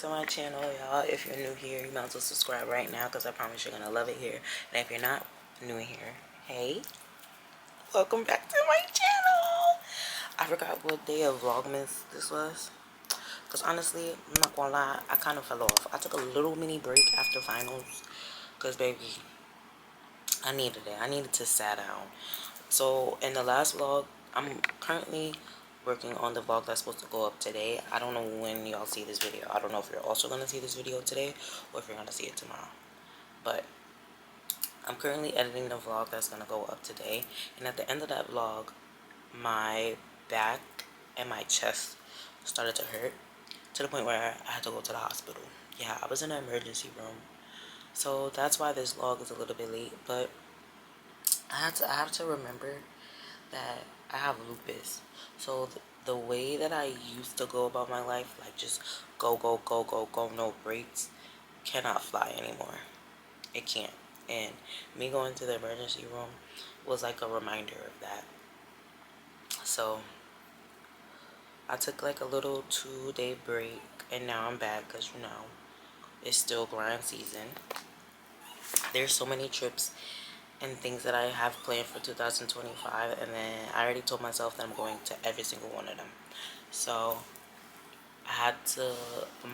to my channel, y'all. If you're new here, you might as well subscribe right now because I promise you're gonna love it here. And if you're not new here, hey, welcome back to my channel. I forgot what day of Vlogmas this was because honestly, I'm not gonna lie, I kind of fell off. I took a little mini break after finals because baby, I needed it. I needed to sit down. So in the last vlog, I'm currently working on the vlog that's supposed to go up today. I don't know when y'all see this video. I don't know if you're also going to see this video today or if you're going to see it tomorrow. But I'm currently editing the vlog that's going to go up today. And at the end of that vlog, my back and my chest started to hurt to the point where I had to go to the hospital. Yeah, I was in an emergency room. So that's why this vlog is a little bit late. But I have to remember that I have lupus. So the way that I used to go about my life, like just go, no breaks, cannot fly anymore. It can't. And me going to the emergency room was like a reminder of that. So I took like a little 2-day break and now I'm back because, you know, it's still grind season. There's so many trips and things that I have planned for 2025, and then I already told myself that I'm going to every single one of them. So I had to put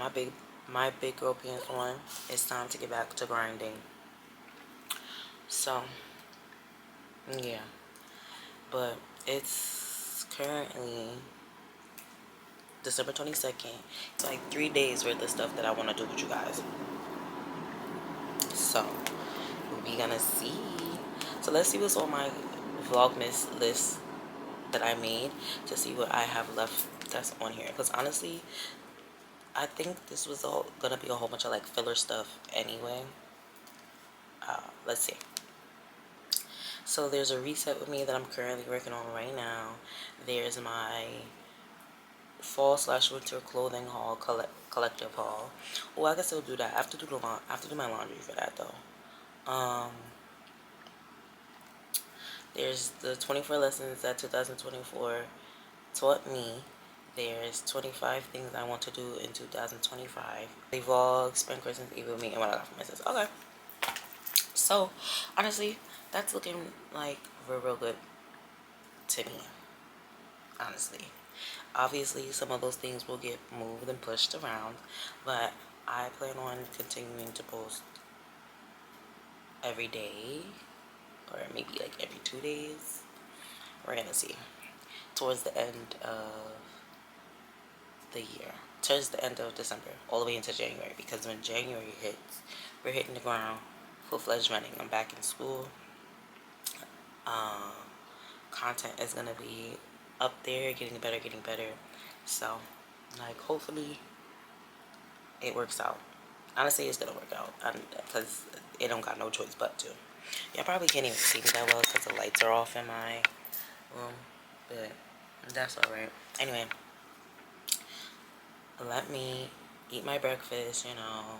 my big girl pants on. It's time to get back to grinding. So yeah, but it's currently December 22nd. It's like 3 days worth of stuff that I want to do with you guys. So we gonna see. So let's see what's on my Vlogmas list that I made to see what I have left that's on here. Because honestly, I think this was all gonna be a whole bunch of like filler stuff anyway. Let's see. So there's a reset with me that I'm currently working on right now. There's my fall/winter clothing haul, collective haul. Oh, I can still do that. I have to do my laundry for that though. There's the 24 lessons that 2024 taught me. There's 25 things I want to do in 2025. The vlog, spend Christmas Eve with me, and what I got for myself. Okay. So, honestly, that's looking like real good to me. Honestly. Obviously, some of those things will get moved and pushed around, but I plan on continuing to post every day, or maybe like every 2 days. We're gonna see. Towards the end of the year, towards the end of December, all the way into January, because when January hits, we're hitting the ground full-fledged running. I'm back in school. Content is gonna be up there, getting better. So, like, hopefully it works out. Honestly, it's gonna work out because it don't got no choice but to. Y'all probably can't even see me that well because the lights are off in my room, but that's alright. Anyway, let me eat my breakfast, you know,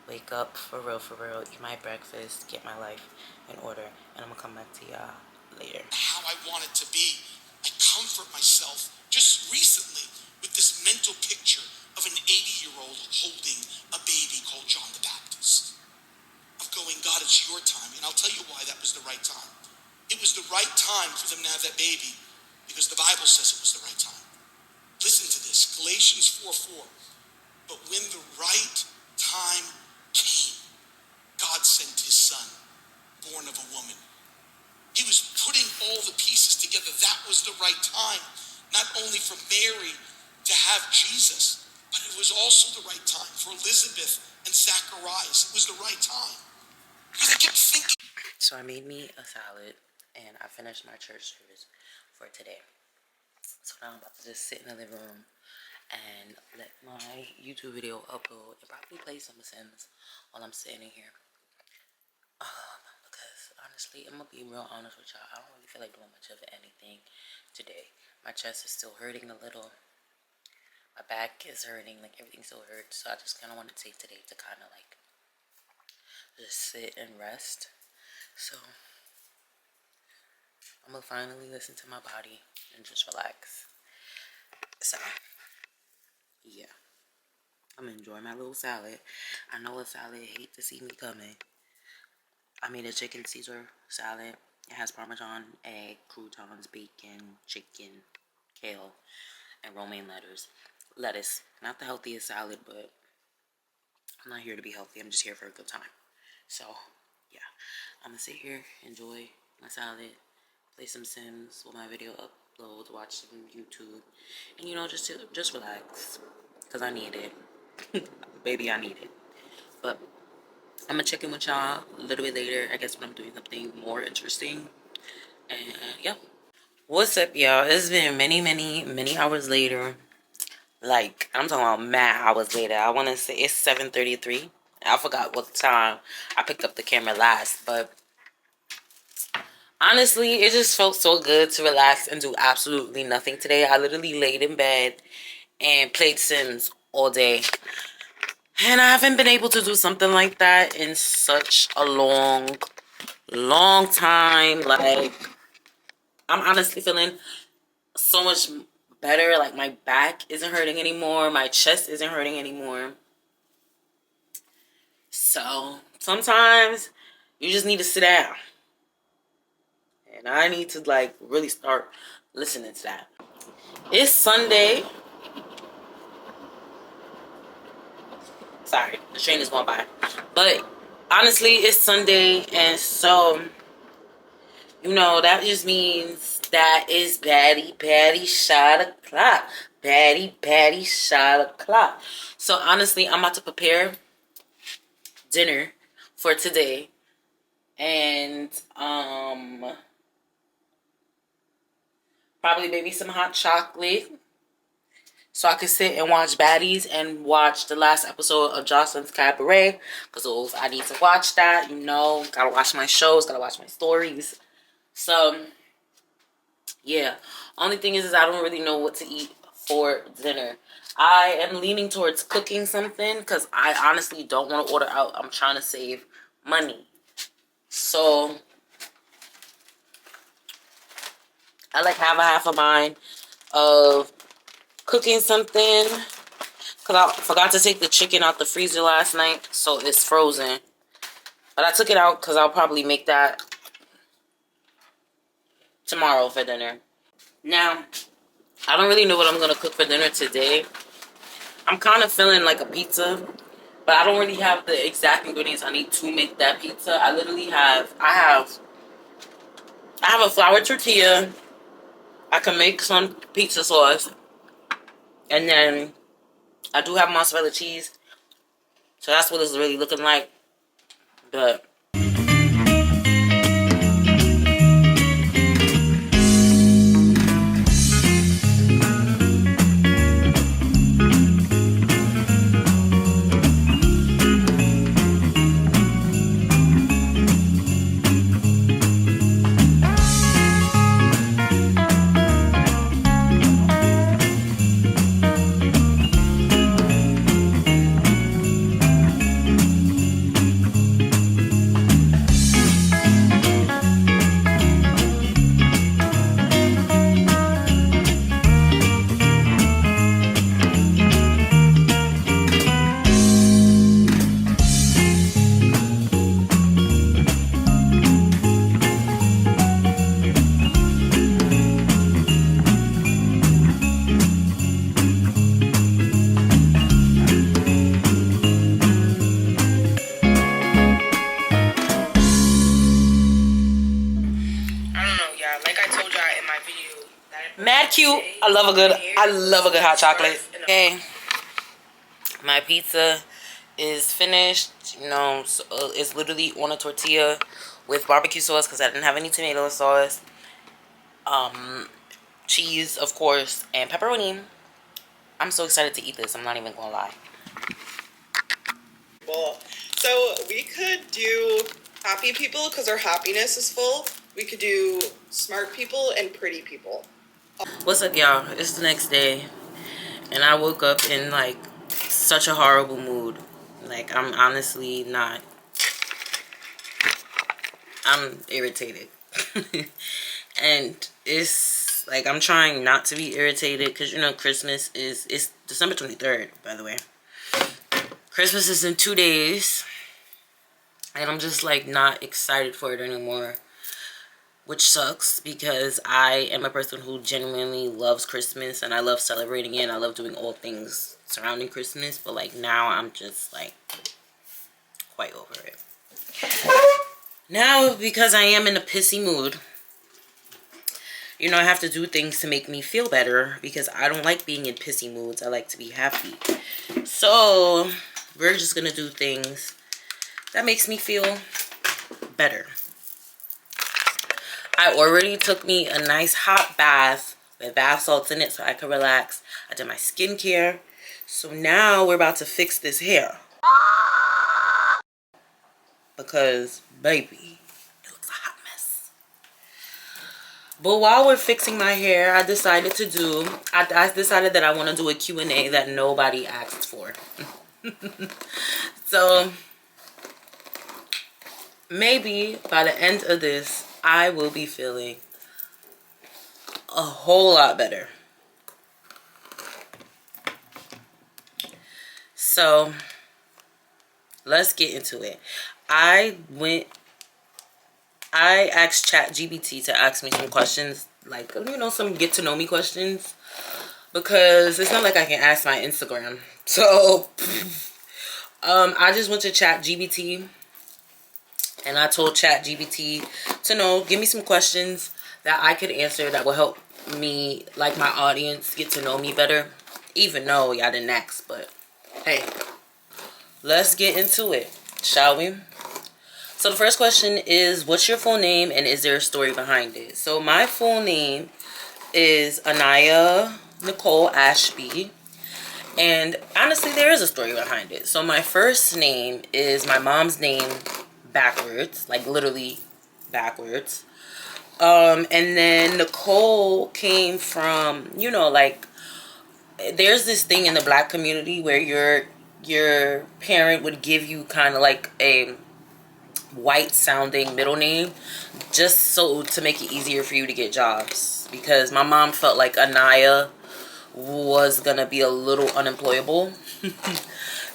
wake up for real, eat my breakfast, get my life in order, and I'm gonna come back to y'all later. How I want it to be. I comfort myself just recently with this mental picture of an 80-year-old holding a baby called John the Baptist. Of going, God, it's your time. And I'll tell you why that was the right time. It was the right time for them to have that baby because the Bible says it was the right time. Listen to this, Galatians 4:4. But when the right time came, God sent his son, born of a woman. He was putting all the pieces together. That was the right time, not only for Mary to have Jesus, but it was also the right time for Elizabeth and Zacharias. It was the right time. Because I kept thinking. So I made me a salad, and I finished my church service for today. So now I'm about to just sit in the living room and let my YouTube video upload and probably play some Sims while I'm sitting in here. Because honestly, I'm gonna be real honest with y'all. I don't really feel like doing much of anything today. My chest is still hurting a little. My back is hurting. Like, everything still hurts. So I just kind of want to take today to kind of like just sit and rest. So I'm gonna finally listen to my body and just relax. So yeah. I'm enjoying my little salad. I know a salad hate to see me coming. I made a chicken Caesar salad. It has Parmesan, egg, croutons, bacon, chicken, kale, and romaine lettuce. Not the healthiest salad, but I'm not here to be healthy. I'm just here for a good time. So, yeah. I'm going to sit here, enjoy my salad, play some Sims while my video uploads, watch some YouTube, and, you know, just relax. Because I need it. Baby, I need it. But I'm going to check in with y'all a little bit later. I guess when I'm doing something more interesting. And, yeah. What's up, y'all? It's been many hours later. Like, I'm talking about mad hours later. I want to say it's 7:33. I forgot what time I picked up the camera last. But honestly, it just felt so good to relax and do absolutely nothing today. I literally laid in bed and played Sims all day. And I haven't been able to do something like that in such a long time. Like, I'm honestly feeling so much better. Like, my back isn't hurting anymore. My chest isn't hurting anymore. So, sometimes you just need to sit down. And I need to, like, really start listening to that. It's Sunday. Sorry, the train is going by. But, honestly, it's Sunday. And so, you know, that just means that it's patty shot o'clock. Patty shot o'clock. So, honestly, I'm about to prepare dinner for today. And, probably maybe some hot chocolate. So I could sit and watch Baddies and watch the last episode of Jocelyn's Cabaret. Because I need to watch that, you know. Gotta watch my shows, gotta watch my stories. So, yeah. Only thing is I don't really know what to eat for dinner. I am leaning towards cooking something because I honestly don't want to order out. I'm trying to save money. So, I like have a half a mind of cooking something. Because I forgot to take the chicken out the freezer last night. So, it's frozen. But I took it out because I'll probably make that tomorrow for dinner. Now, I don't really know what I'm going to cook for dinner today. I'm kind of feeling like a pizza. But I don't really have the exact ingredients I need to make that pizza. I literally have... I have a flour tortilla. I can make some pizza sauce. And then I do have mozzarella cheese. So that's what it's really looking like. But mad cute. I love a good hot chocolate. Okay, my pizza is finished. You know, so it's literally on a tortilla with barbecue sauce because I didn't have any tomato sauce. Cheese, of course, and pepperoni. I'm so excited to eat this. I'm not even gonna lie. So we could do happy people because our happiness is full. We could do smart people and pretty people. What's up, y'all? It's the next day, and I woke up in like such a horrible mood. Like, I'm honestly not. I'm irritated. And it's like I'm trying not to be irritated because, you know, Christmas it's December 23rd, by the way. Christmas is in 2 days. And I'm just like not excited for it anymore. Which sucks because I am a person who genuinely loves Christmas. And I love celebrating it. And I love doing all things surrounding Christmas. But like now I'm just like quite over it. Now because I am in a pissy mood. You know, I have to do things to make me feel better because I don't like being in pissy moods. I like to be happy. So, we're just going to do things that makes me feel better. I already took me a nice hot bath with bath salts in it so I could relax. I did my skincare. So now we're about to fix this hair. Because, baby, it looks a hot mess. But while we're fixing my hair, I decided that I want to do a Q&A that nobody asked for. So, maybe by the end of this, I will be feeling a whole lot better. So, let's get into it. I asked ChatGPT to ask me some questions, like, you know, some get to know me questions, because it's not like I can ask my Instagram. So, I just went to ChatGPT and I told ChatGPT to give me some questions that I could answer that will help me, like my audience, get to know me better. Even though y'all didn't ask, but hey, let's get into it, shall we? So the first question is, what's your full name and is there a story behind it? So my full name is Anaya Nicole Ashby. And honestly, there is a story behind it. So my first name is my mom's name backwards, like literally backwards. And then Nicole came from, you know, like there's this thing in the black community where your parent would give you kind of like a white sounding middle name just so to make it easier for you to get jobs, because my mom felt like Anaya was gonna be a little unemployable.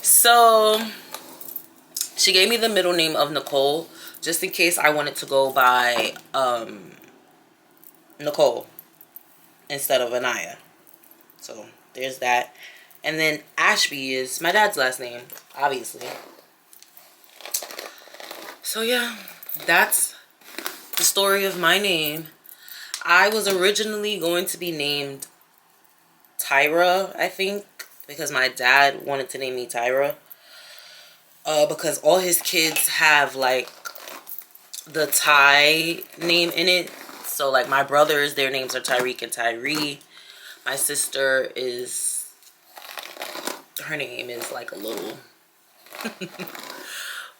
So she gave me the middle name of Nicole just in case I wanted to go by Nicole instead of Anaya. So there's that. And then Ashby is my dad's last name, obviously. So yeah, that's the story of my name. I was originally going to be named Tyra, I think, because my dad wanted to name me Tyra. Because all his kids have like the Ty name in it. So like my brothers, their names are Tyreek and Tyree. My sister is, her name is like a little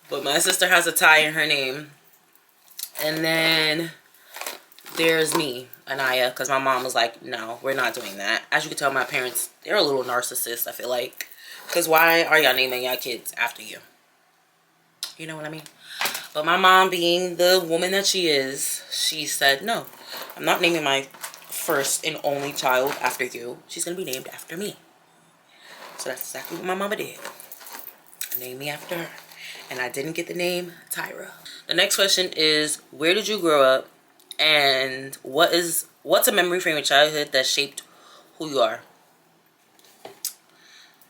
but my sister has a Ty in her name. And then there's me, Anaya, because my mom was like, no, we're not doing that. As you can tell, my parents, they're a little narcissist, I feel like. Because why are y'all naming y'all kids after you? You know what I mean? But my mom, being the woman that she is, she said, no, I'm not naming my first and only child after you. She's going to be named after me. So that's exactly what my mama did. Named me after her. And I didn't get the name Tyra. The next question is, where did you grow up? And what's a memory from your childhood that shaped who you are?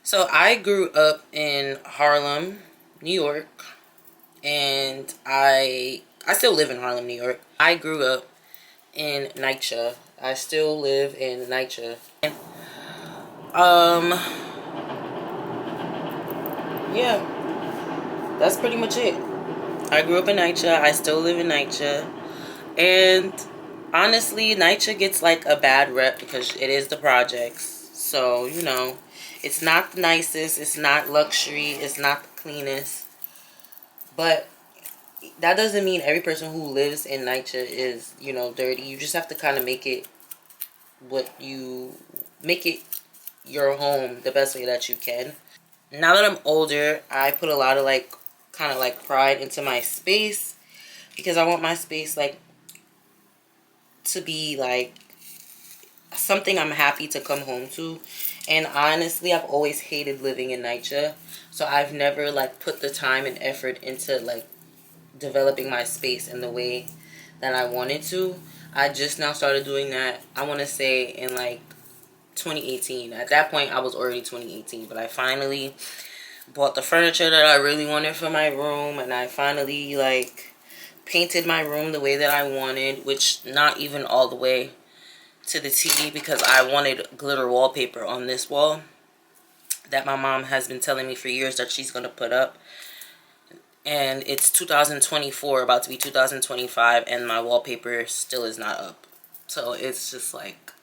So I grew up in Harlem, New York. And I still live in Harlem, New York. I grew up in NYCHA. I still live in NYCHA. Yeah, that's pretty much it. I grew up in NYCHA. I still live in NYCHA. And honestly, NYCHA gets like a bad rep because it is the projects. So, you know, it's not the nicest. It's not luxury. It's not the cleanest. But that doesn't mean every person who lives in NYCHA is, you know, dirty. You just have to kind of make it your home the best way that you can. Now that I'm older, I put a lot of like kind of like pride into my space, because I want my space like to be like something I'm happy to come home to. And honestly, I've always hated living in NYCHA, so I've never like put the time and effort into like developing my space in the way that I wanted to. I just now started doing that, I want to say in like 2018. At that point I was already 2018, but I finally bought the furniture that I really wanted for my room, and I finally like painted my room the way that I wanted, which not even all the way to the T, because I wanted glitter wallpaper on this wall that my mom has been telling me for years that she's going to put up. And it's 2024, about to be 2025, and my wallpaper still is not up. So it's just like,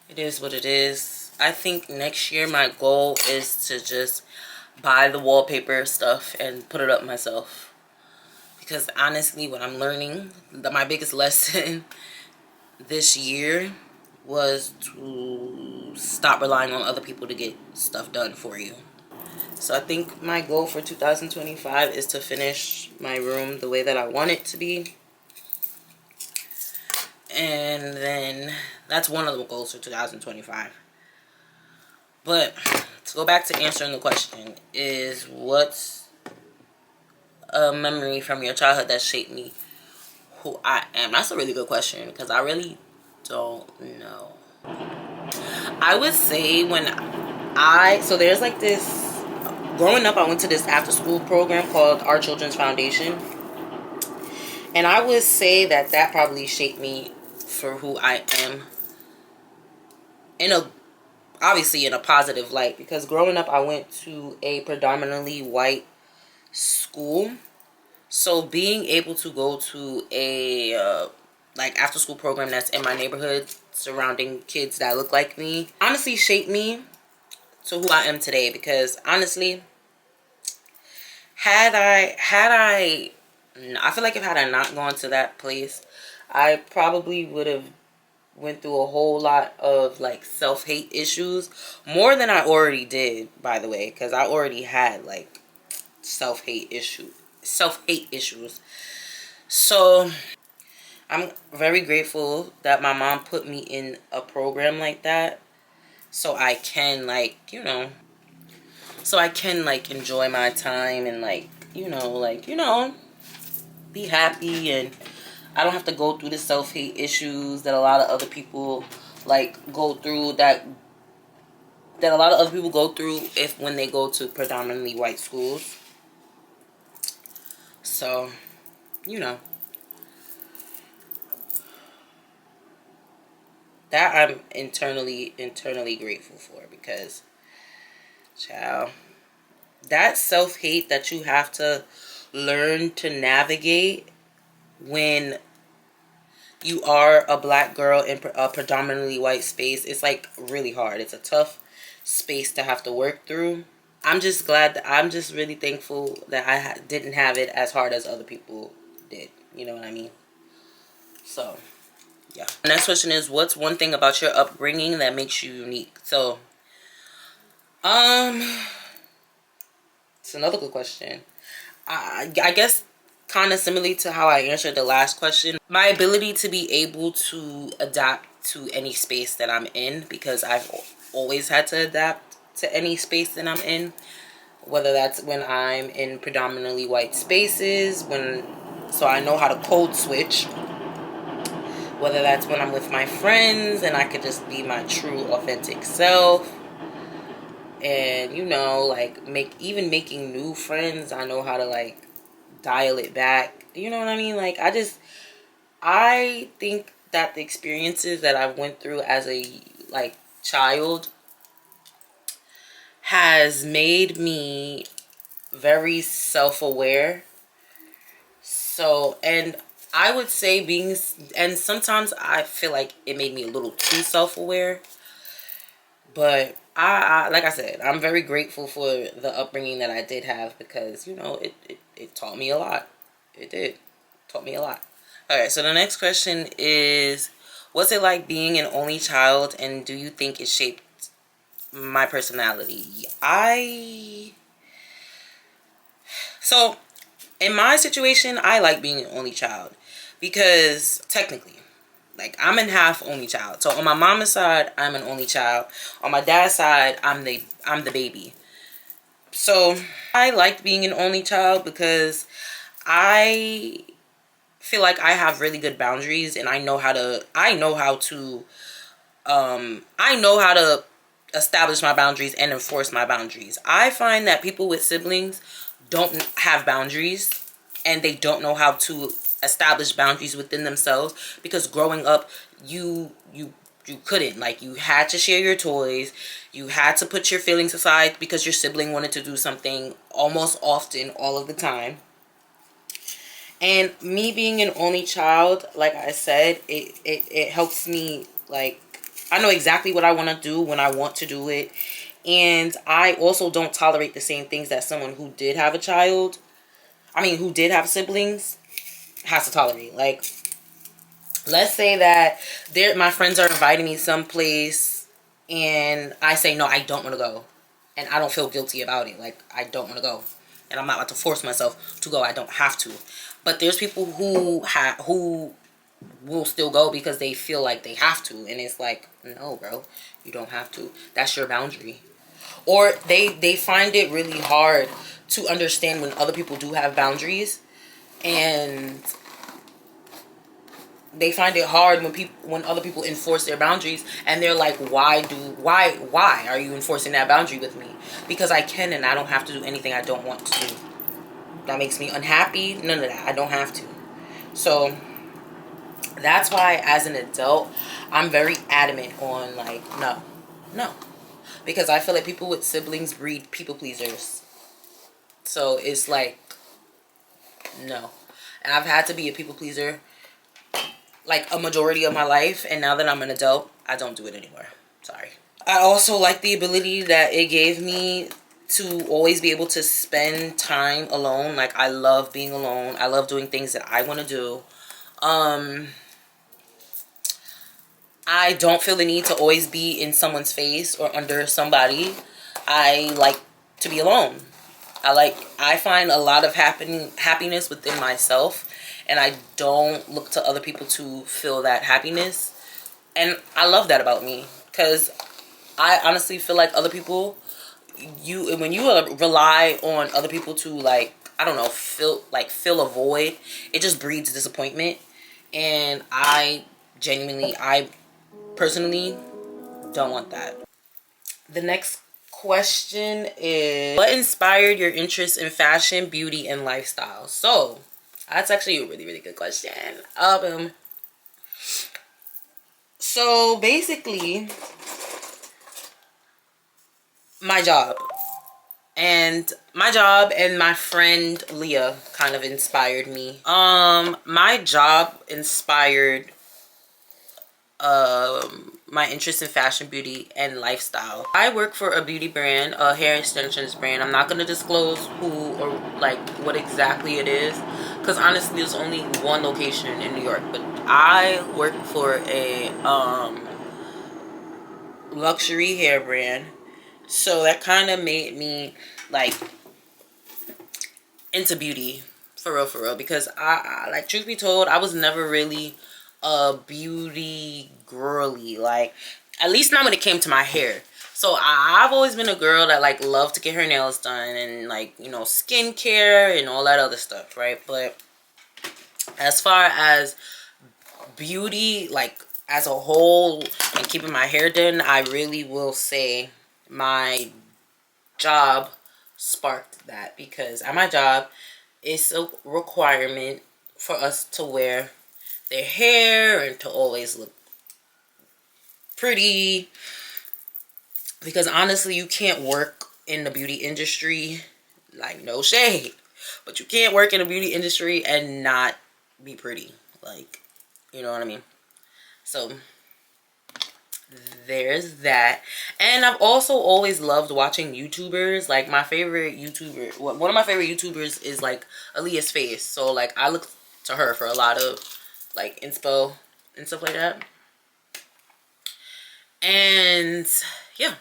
it is what it is. I think next year my goal is to just buy the wallpaper stuff and put it up myself. Because honestly, what I'm learning, my biggest lesson this year was to stop relying on other people to get stuff done for you. So I think my goal for 2025 is to finish my room the way that I want it to be. And then that's one of the goals for 2025. But to go back to answering the question, is what's a memory from your childhood that shaped me who I am? That's a really good question, because I really don't know. I would say so there's like this, growing up I went to this after school program called Our Children's Foundation, and I would say that that probably shaped me for who I am obviously in a positive light, because growing up I went to a predominantly white school. So being able to go to a like after school program that's in my neighborhood surrounding kids that look like me honestly shaped me to who I am today. Because honestly, I feel like if had I not gone to that place, I probably would have went through a whole lot of like self-hate issues, more than I already did, by the way, because I already had like self-hate issues. So I'm very grateful that my mom put me in a program like that, so I can like, enjoy my time and be happy, and I don't have to go through the self-hate issues that a lot of other people go through, that a lot of other people go through when they go to predominantly white schools. So, that I'm internally grateful for, because, child, that self-hate that you have to learn to navigate when you are a black girl in a predominantly white space, it's like really hard. It's a tough space to have to work through. I'm just really thankful that I didn't have it as hard as other people did. You know what I mean? So, yeah. The next question is, what's one thing about your upbringing that makes you unique? So, it's another good question. I guess kind of similarly to how I answered the last question, my ability to be able to adapt to any space that I'm in, because I've always had to adapt to any space that I'm in, whether that's when I'm in predominantly white spaces, so I know how to code switch, whether that's when I'm with my friends and I could just be my true authentic self, and even making new friends, I know how to dial it back. You know what I mean? I think that the experiences that I went through as a child has made me very self-aware. So, and I would say and sometimes I feel like it made me a little too self-aware, but I like I said, I'm very grateful for the upbringing that I did have, because it taught me a lot. It did. Taught me a lot. Alright, so the next question is, what's it like being an only child, and do you think it shaped my personality? So, in my situation, I like being an only child, because technically, Like, I'm in half only child. So on my mama's side, I'm an only child. On my dad's side, I'm the baby. So I liked being an only child because I feel like I have really good boundaries, and I know how to establish my boundaries and enforce my boundaries. I find that people with siblings don't have boundaries, and they don't know how to establish boundaries within themselves, because growing up you couldn't. Like, you had to share your toys, you had to put your feelings aside because your sibling wanted to do something, almost often, all of the time. And me being an only child, like I said, it helps me, like, I know exactly what I want to do when I want to do it. And I also don't tolerate the same things that someone who did have who did have siblings has to tolerate. Like, let's say that my friends are inviting me someplace and I say, no, I don't want to go. And I don't feel guilty about it. Like, I don't want to go. And I'm not about to force myself to go. I don't have to. But there's people who will still go because they feel like they have to. And it's like, no, bro, you don't have to. That's your boundary. Or they find it really hard to understand when other people do have boundaries. And they find it hard when other people enforce their boundaries, and they're like, why are you enforcing that boundary with me? Because I can, and I don't have to do anything I don't want to do. That makes me unhappy. None of that. I don't have to. So that's why, as an adult, I'm very adamant on, like, no. Because I feel like people with siblings breed people pleasers. So it's like, no. And I've had to be a people pleaser like a majority of my life, and now that I'm an adult, I don't do it anymore. Sorry. I also like the ability that it gave me to always be able to spend time alone. Like, I love being alone. I love doing things that I want to do. I don't feel the need to always be in someone's face or under somebody. I like to be alone. I find a lot of happiness within myself, and I don't look to other people to feel that happiness. And I love that about me, because I honestly feel like other people, when you rely on other people to, like, I don't know, fill a void, it just breeds disappointment. And I personally don't want that. The next question is, what inspired your interest in fashion, beauty, and lifestyle? So that's actually a really, really good question. So basically, my job and my friend Leah kind of inspired me. My job inspired my interest in fashion, beauty, and lifestyle. I work for a beauty brand, a hair extensions brand. I'm not going to disclose who or like what exactly it is, because honestly there's only one location in New York. But I work for a luxury hair brand, so that kind of made me like into beauty for real, because I like, truth be told, I was never really a beauty girly, like, at least not when it came to my hair. So I've always been a girl that like loved to get her nails done and, like, you know, skincare and all that other stuff, right? But as far as beauty, like, as a whole, and keeping my hair done, I really will say my job sparked that, because at my job, it's a requirement for us to wear their hair and to always look pretty, because honestly, you can't work in the beauty industry, like, no shade, but you can't work in the beauty industry and not be pretty, like, you know what I mean? So there's that. And I've also always loved watching YouTubers. Like, my favorite YouTuber, one of my favorite YouTubers is like Aaliyah's Face. So like, I look to her for a lot of like inspo and stuff like that. And yeah,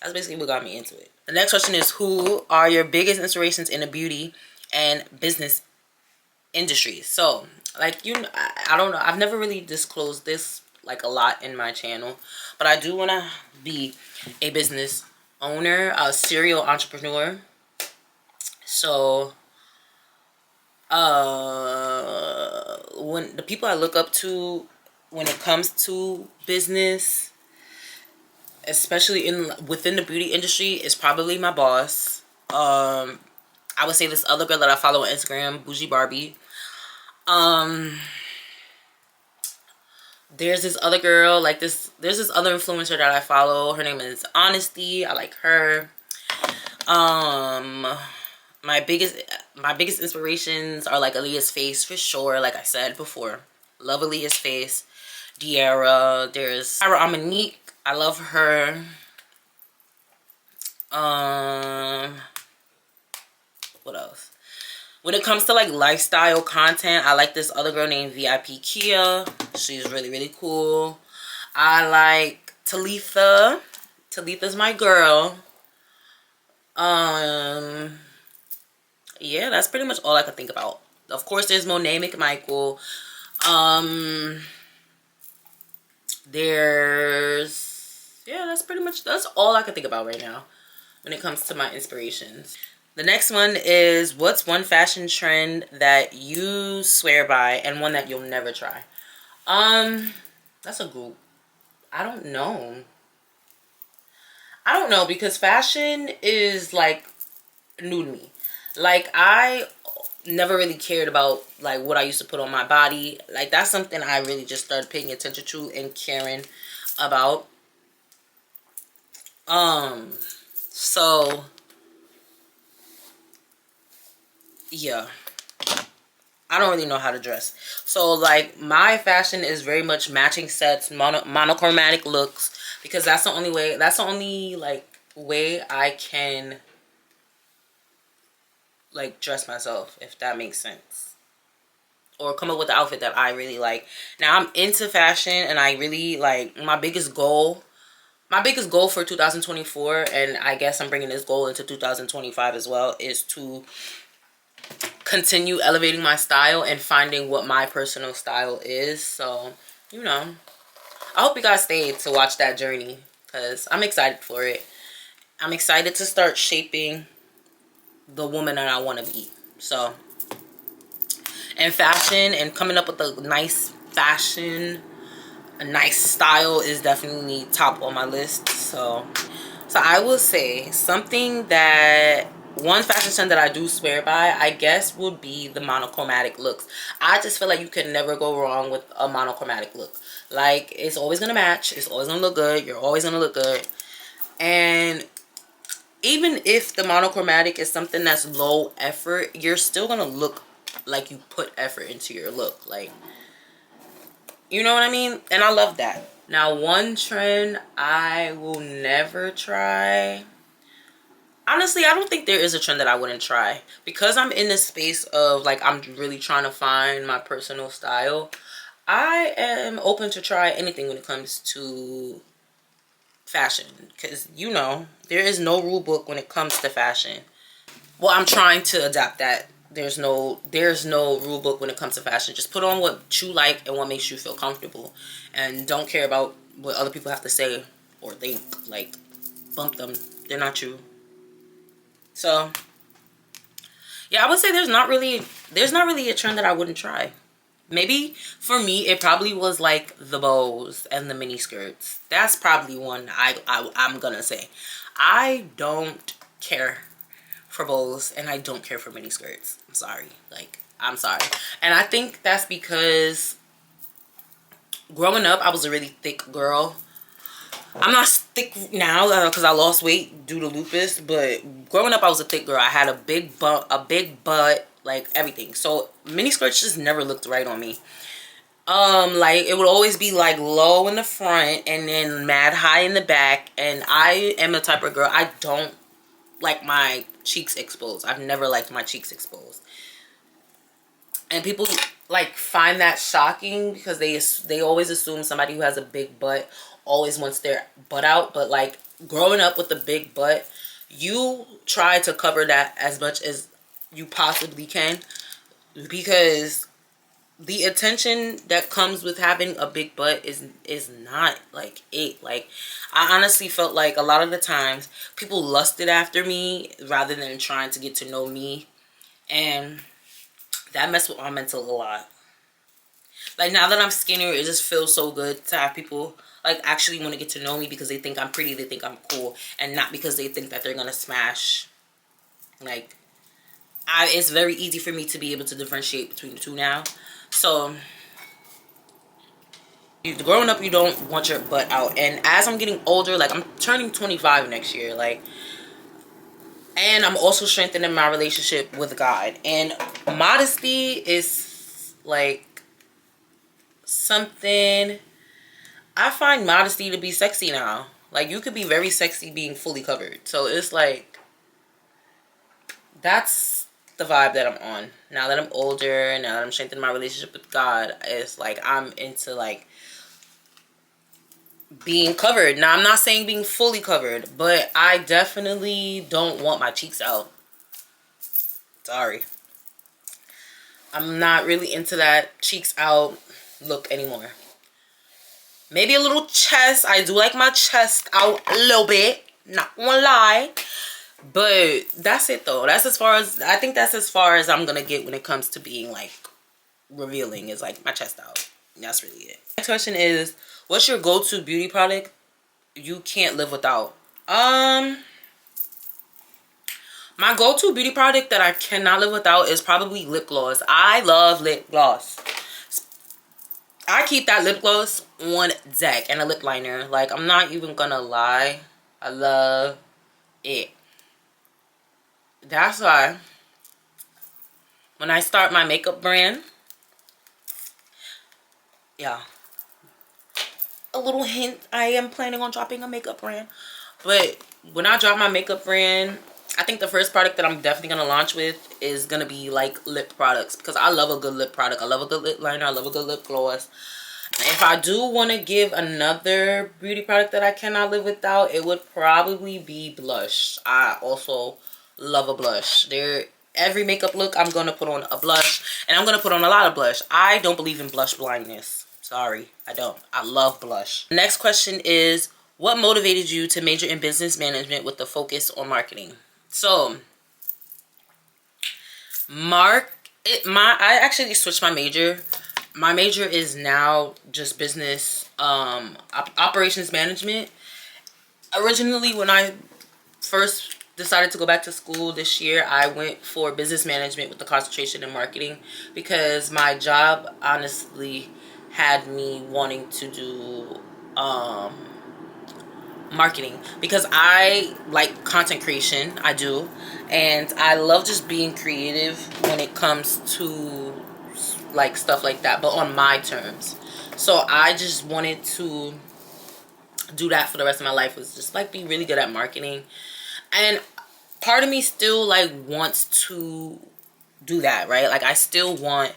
that's basically what got me into it. The next question is, who are your biggest inspirations in the beauty and business industry. So like, I don't know, I've never really disclosed this like a lot in my channel, but I do want to be a business owner, a serial entrepreneur. So when the people I look up to when it comes to business, especially within the beauty industry, is probably my boss. I would say this other girl that I follow on Instagram, Bougie Barbie. There's this other girl, like there's this other influencer that I follow. Her name is Honesty. I like her. My biggest inspirations are like Aaliyah's Face for sure. Like I said before, love Aaliyah's Face. Diarra. There's Sarah Amanique. I love her. What else? When it comes to like lifestyle content, I like this other girl named VIP Kia. She's really, really cool. I like Talitha. Talitha's my girl. Yeah, that's pretty much all I can think about. Of course, there's Monet McMichael. That's all I can think about right now when it comes to my inspirations. The next one is, what's one fashion trend that you swear by and one that you'll never try? That's a group. I don't know because fashion is like new to me. Like I never really cared about like what I used to put on my body. Like that's something I really just started paying attention to and caring about. So yeah, I don't really know how to dress. So like my fashion is very much matching sets, monochromatic looks, because that's the only like way I can like dress myself, if that makes sense, or come up with the outfit that I really like. Now I'm into fashion, and I really like my biggest goal for 2024, and I guess I'm bringing this goal into 2025 as well, is to continue elevating my style and finding what my personal style is. So, you know, I hope you guys stayed to watch that journey, because I'm excited for it. I'm excited to start shaping the woman that I want to be. So, and fashion and coming up with a nice fashion, a nice style is definitely top on my list. So I will say something that one fashion trend that I do swear by, I guess, would be the monochromatic looks. I just feel like you can never go wrong with a monochromatic look. Like, it's always gonna match, it's always gonna look good, you're always gonna look good. And even if the monochromatic is something that's low effort, you're still gonna look like you put effort into your look. Like, you know what I mean? And I love that. Now, one trend I will never try. Honestly, I don't think there is a trend that I wouldn't try. Because I'm in this space of, like, I'm really trying to find my personal style. I am open to try anything when it comes to fashion. Because, you know, there is no rule book when it comes to fashion. Well, I'm trying to adapt that. There's no rule book when it comes to fashion. Just put on what you like and what makes you feel comfortable. And don't care about what other people have to say or think. Like, bump them. They're not you. So, yeah, I would say there's not really a trend that I wouldn't try. Maybe for me, it probably was like the bows and the mini skirts. That's probably one I'm gonna say. I don't care for bows and I don't care for mini skirts. I'm sorry. Like, I'm sorry. And I think that's because growing up, I was a really thick girl. I'm not thick now because I lost weight due to lupus, but growing up I was a thick girl. I had a big butt, like everything. So mini skirts just never looked right on me. Like it would always be like low in the front and then mad high in the back. And I am the type of girl, I don't like my cheeks exposed. I've never liked my cheeks exposed. And people like find that shocking because they always assume somebody who has a big butt always wants their butt out. But like growing up with a big butt, you try to cover that as much as you possibly can. because the attention that comes with having a big butt is not like it. Like, I honestly felt like a lot of the times people lusted after me rather than trying to get to know me, and that messed with my mental a lot. Like, now that I'm skinnier, it just feels so good to have people like actually want to get to know me because they think I'm pretty, they think I'm cool, and not because they think that they're gonna smash. Like, it's very easy for me to be able to differentiate between the two now. So growing up, you don't want your butt out, and as I'm getting older, like I'm turning 25 next year, like, and I'm also strengthening my relationship with God, and modesty is like something I find modesty to be sexy now. Like, you could be very sexy being fully covered. So it's like, that's the vibe that I'm on now that I'm older, now that I'm strengthening my relationship with God. It's like I'm into like being covered. Now, I'm not saying being fully covered, but I definitely don't want my cheeks out. Sorry, I'm not really into that cheeks out look anymore. Maybe a little chest. I do like my chest out a little bit, not gonna lie, but that's it though. That's as far as I think that's as far as I'm gonna get when it comes to being like revealing, is like my chest out. That's really it. Next question is, what's your go-to beauty product you can't live without? My go-to beauty product that I cannot live without is probably lip gloss. I love lip gloss. I keep that lip gloss on deck, and a lip liner. Like, I'm not even gonna lie, I love it. That's why when I start my makeup brand, yeah, a little hint, I am planning on dropping a makeup brand. But when I drop my makeup brand, I think the first product that I'm definitely gonna launch with is gonna be like lip products, because I love a good lip product. I love a good lip liner, I love a good lip gloss. If I do want to give another beauty product that I cannot live without, it would probably be blush. I also love a blush. Every makeup look, I'm going to put on a blush, and I'm going to put on a lot of blush. I don't believe in blush blindness. Sorry, I don't. I love blush. Next question is, what motivated you to major in business management with the focus on marketing? So, I actually switched my major. My major is now just business operations management. Originally, when I first decided to go back to school this year, I went for business management with the concentration in marketing, because my job honestly had me wanting to do marketing, because I like content creation. I do, and I love just being creative when it comes to like stuff like that, but on my terms. So I just wanted to do that for the rest of my life, was just like be really good at marketing. And part of me still like wants to do that, right? Like, I still want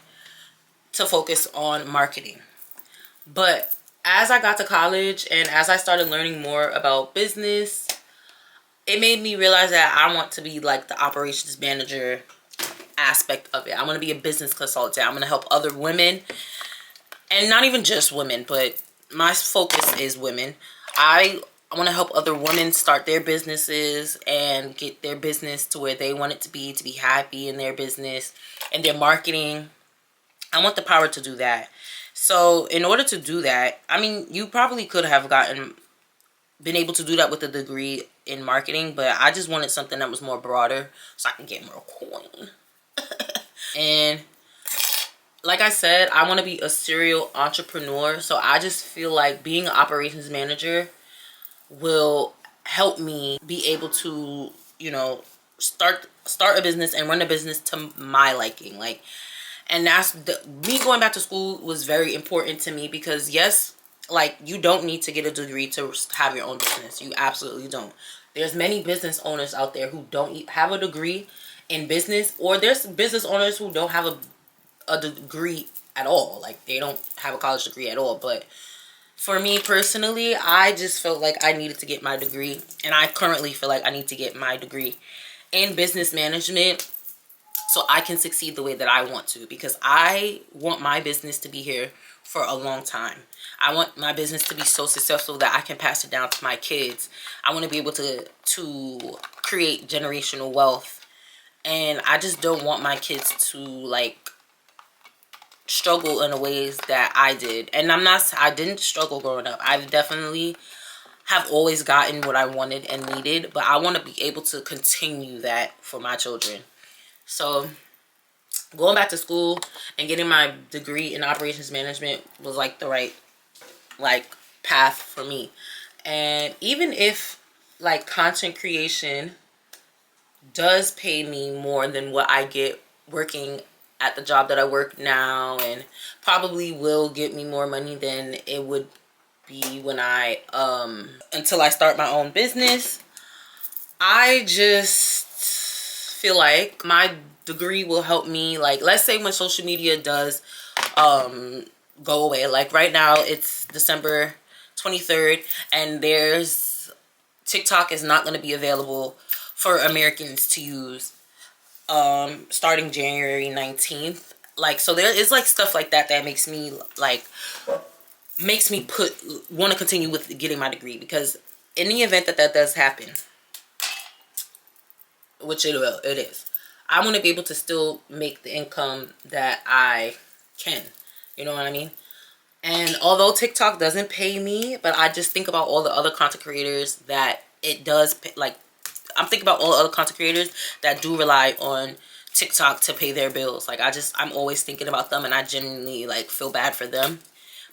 to focus on marketing. But as I got to college and as I started learning more about business, it made me realize that I want to be like the operations manager aspect of it. I want to be a business consultant. I'm going to help other women, and not even just women, but my focus is women. I want to help other women start their businesses and get their business to where they want it to be happy in their business and their marketing. I want the power to do that. So in order to do that, I mean, you probably could have been able to do that with a degree in marketing, but I just wanted something that was more broader so I can get more coin. And like I said, I want to be a serial entrepreneur. So I just feel like being an operations manager will help me be able to, you know, start a business and run a business to my liking. Like, and that's me going back to school was very important to me, because yes, like, you don't need to get a degree to have your own business. You absolutely don't. There's many business owners out there who don't have a degree in business, or there's business owners who don't have a degree at all. Like, they don't have a college degree at all. But for me personally, I just felt like I needed to get my degree, and I currently feel like I need to get my degree in business management. so I can succeed the way that I want to, because I want my business to be here for a long time. I want my business to be so successful that I can pass it down to my kids. I want to be able to create generational wealth. And I just don't want my kids to like struggle in the ways that I did. And I didn't struggle growing up. I've definitely have always gotten what I wanted and needed, but I want to be able to continue that for my children. So going back to school and getting my degree in operations management was like the right like path for me. And even if like content creation does pay me more than what I get working at the job that I work now, and probably will get me more money than it would be when I until I start my own business, I just feel like my degree will help me. Like, let's say when social media does go away, like right now it's December 23rd and there's TikTok is not going to be available for Americans to use starting January 19th. Like, so there is like stuff like that that makes me want to continue with getting my degree, because in the event that that does happen, which it will, it is, I want to be able to still make the income that I can, you know what I mean? And although TikTok doesn't pay me, but I just think about all the other content creators that it does pay. Like, I'm thinking about all the other content creators that do rely on TikTok to pay their bills. Like, I'm always thinking about them, and I genuinely like feel bad for them.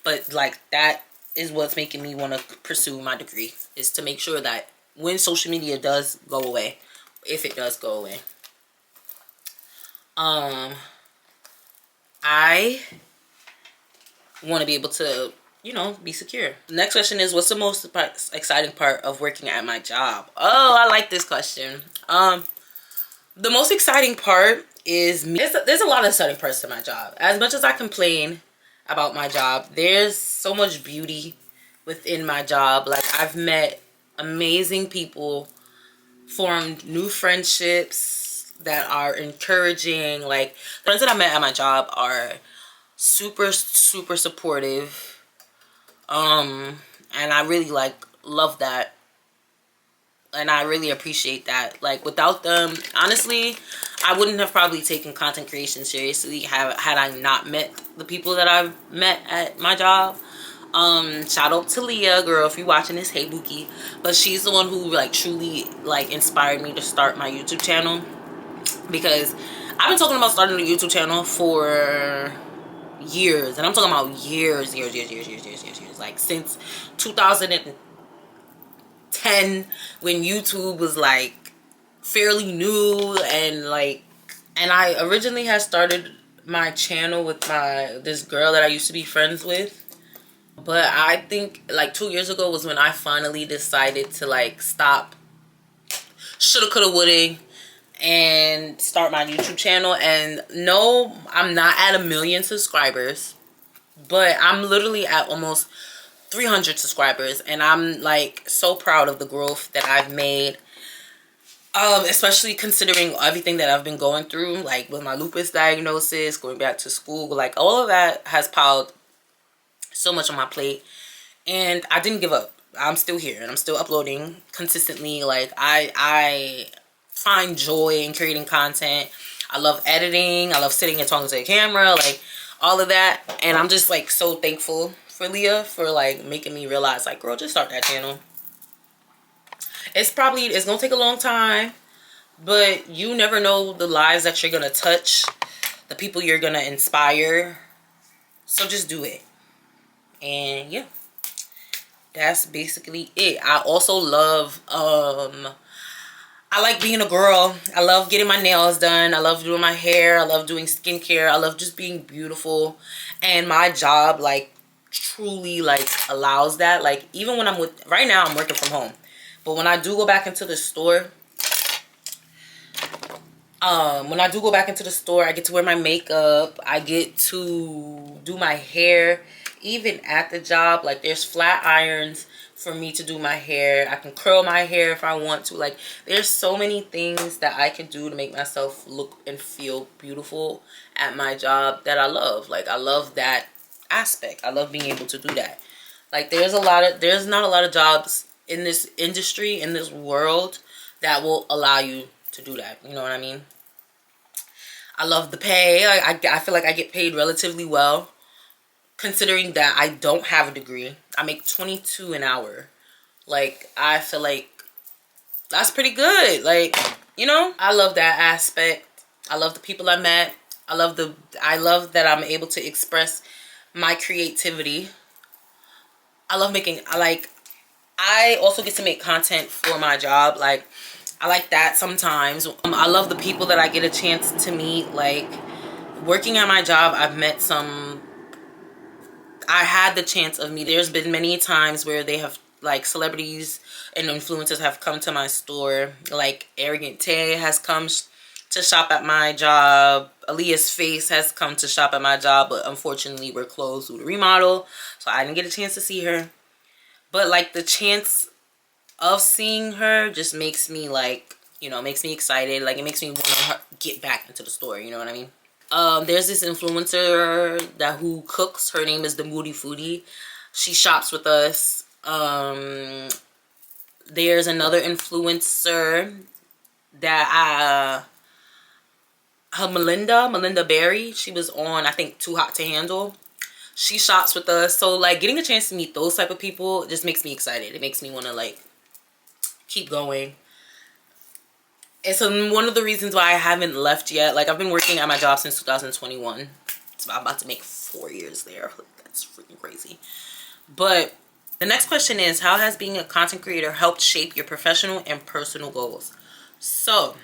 But like, that is what's making me want to pursue my degree, is to make sure that when social media does go away, if it does go away, I want to be able to, you know, be secure. The next question is, what's the most exciting part of working at my job? Oh, I like this question. The most exciting part is me. There's a lot of exciting parts to my job. As much as I complain about my job, there's so much beauty within my job. Like, I've met amazing people, formed new friendships that are encouraging. Like, the friends that I met at my job are super supportive, and I really like love that, and I really appreciate that. Like, without them, honestly, I wouldn't have probably taken content creation seriously had I not met the people that I've met at my job. Shout out to Leah, girl, if you're watching this, hey Bookie. But she's the one who like truly like inspired me to start my YouTube channel, because I've been talking about starting a YouTube channel for years, and I'm talking about years, like since 2010, when YouTube was like fairly new. And I originally had started my channel with this girl that I used to be friends with, but I think like 2 years ago was when I finally decided to like stop, shoulda coulda woulda, and start my YouTube channel. And no, I'm not at 1 million subscribers, but I'm literally at almost 300 subscribers, and I'm like so proud of the growth that I've made, especially considering everything that I've been going through, like with my lupus diagnosis, going back to school. Like, all of that has piled so much on my plate, and I didn't give up. I'm still here, and I'm still uploading consistently. Like, I find joy in creating content. I love editing. I love sitting and talking to the camera, like all of that. And I'm just like so thankful for Leah for like making me realize, like, girl, just start that channel. It's gonna take a long time, but you never know the lives that you're gonna touch, the people you're gonna inspire. So just do it. And yeah, that's basically it. I also love I like being a girl. I love getting my nails done. I love doing my hair. I love doing skincare. I love just being beautiful. And my job, like, truly, like, allows that. Like, even when right now I'm working from home. But when I do go back into the store, I get to wear my makeup. I get to do my hair even at the job, like there's flat irons for me to do my hair. I can curl my hair if I want to. Like there's so many things that I can do to make myself look and feel beautiful at my job that I love. Like I love that aspect. I love being able to do that. Like there's not a lot of jobs in this industry, in this world, that will allow you to do that. You know what I mean? I love the pay. I feel like I get paid relatively well, considering that I don't have a degree. I make 22 an hour. Like, I feel like that's pretty good. Like, you know, I love that aspect. I love the people I met. I love that I'm able to express my creativity. I love making, I also get to make content for my job. Like, I like that sometimes. I love the people that I get a chance to meet. Like, working at my job, I had the chance of meeting. There's been many times where they have, like, celebrities and influencers have come to my store. Like, Arrogant Tay has come to shop at my job. Aaliyah's Face has come to shop at my job, but unfortunately we're closed due to remodel, so I didn't get a chance to see her. But, like, the chance of seeing her just makes me, like, you know, makes me excited. Like, it makes me want to get back into the store, you know what I mean? There's this influencer who cooks. Her name is the Moody Foodie. She shops with us. There's another influencer that Melinda Berry. She was on, I think, Too Hot to Handle. She shops with us. So, like, getting a chance to meet those type of people just makes me excited. It makes me want to, like, keep going. And so one of the reasons why I haven't left yet, like, I've been working at my job since 2021. So I'm about to make 4 years there. That's freaking crazy. But the next question is, how has being a content creator helped shape your professional and personal goals? So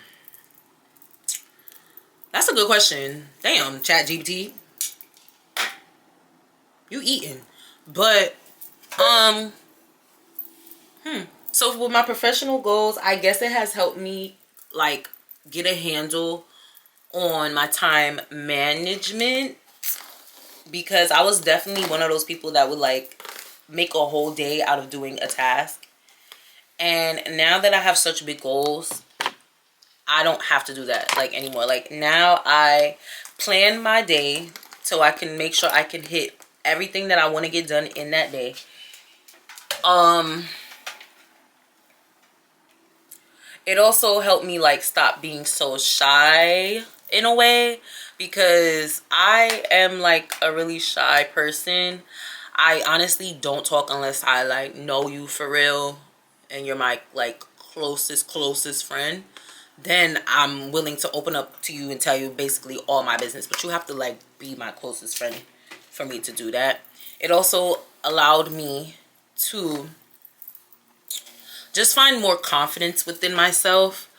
that's a good question. Damn, ChatGPT, you eating. But so with my professional goals, I guess it has helped me, like, get a handle on my time management, because I was definitely one of those people that would, like, make a whole day out of doing a task. And now that I have such big goals, I don't have to do that, like, anymore. Like, now I plan my day so I can make sure I can hit everything that I want to get done in that day. It also helped me, like, stop being so shy in a way, because I am, like, a really shy person. I honestly don't talk unless I, like, know you for real and you're my, like, closest friend. Then I'm willing to open up to you and tell you basically all my business. But you have to, like, be my closest friend for me to do that. It also allowed me to just find more confidence within myself.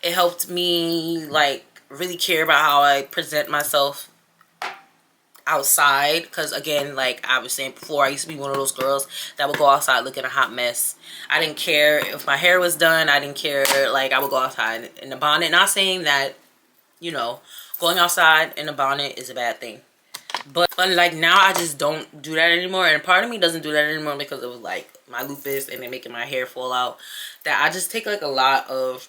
It helped me, like, really care about how I present myself outside, because, again, like I was saying before, I used to be one of those girls that would go outside looking a hot mess. I didn't care if my hair was done. I didn't care. Like, I would go outside in a bonnet. Not saying that, you know, going outside in a bonnet is a bad thing, but like, now I just don't do that anymore. And part of me doesn't do that anymore because it was, like, my lupus and then making my hair fall out, that I just take, like, a lot of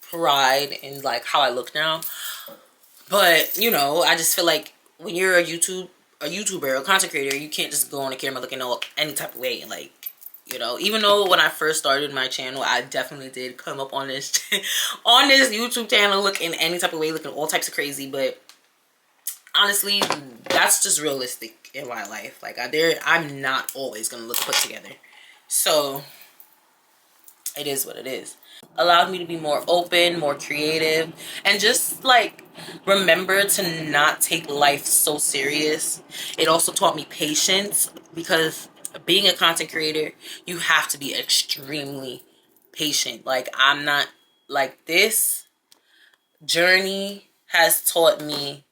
pride in, like, how I look now. But, you know, I just feel like when you're a YouTuber, a content creator, you can't just go on the camera looking any type of way. Like, you know, even though when I first started my channel, I definitely did come up on this on this YouTube channel looking any type of way, looking all types of crazy. But honestly, that's just realistic in my life. Like, I'm not always gonna look put together. So it is what it is. Allowed me to be more open, more creative, and just, like, remember to not take life so serious. It also taught me patience, because being a content creator, you have to be extremely patient. Like, I'm not, like, this journey has taught me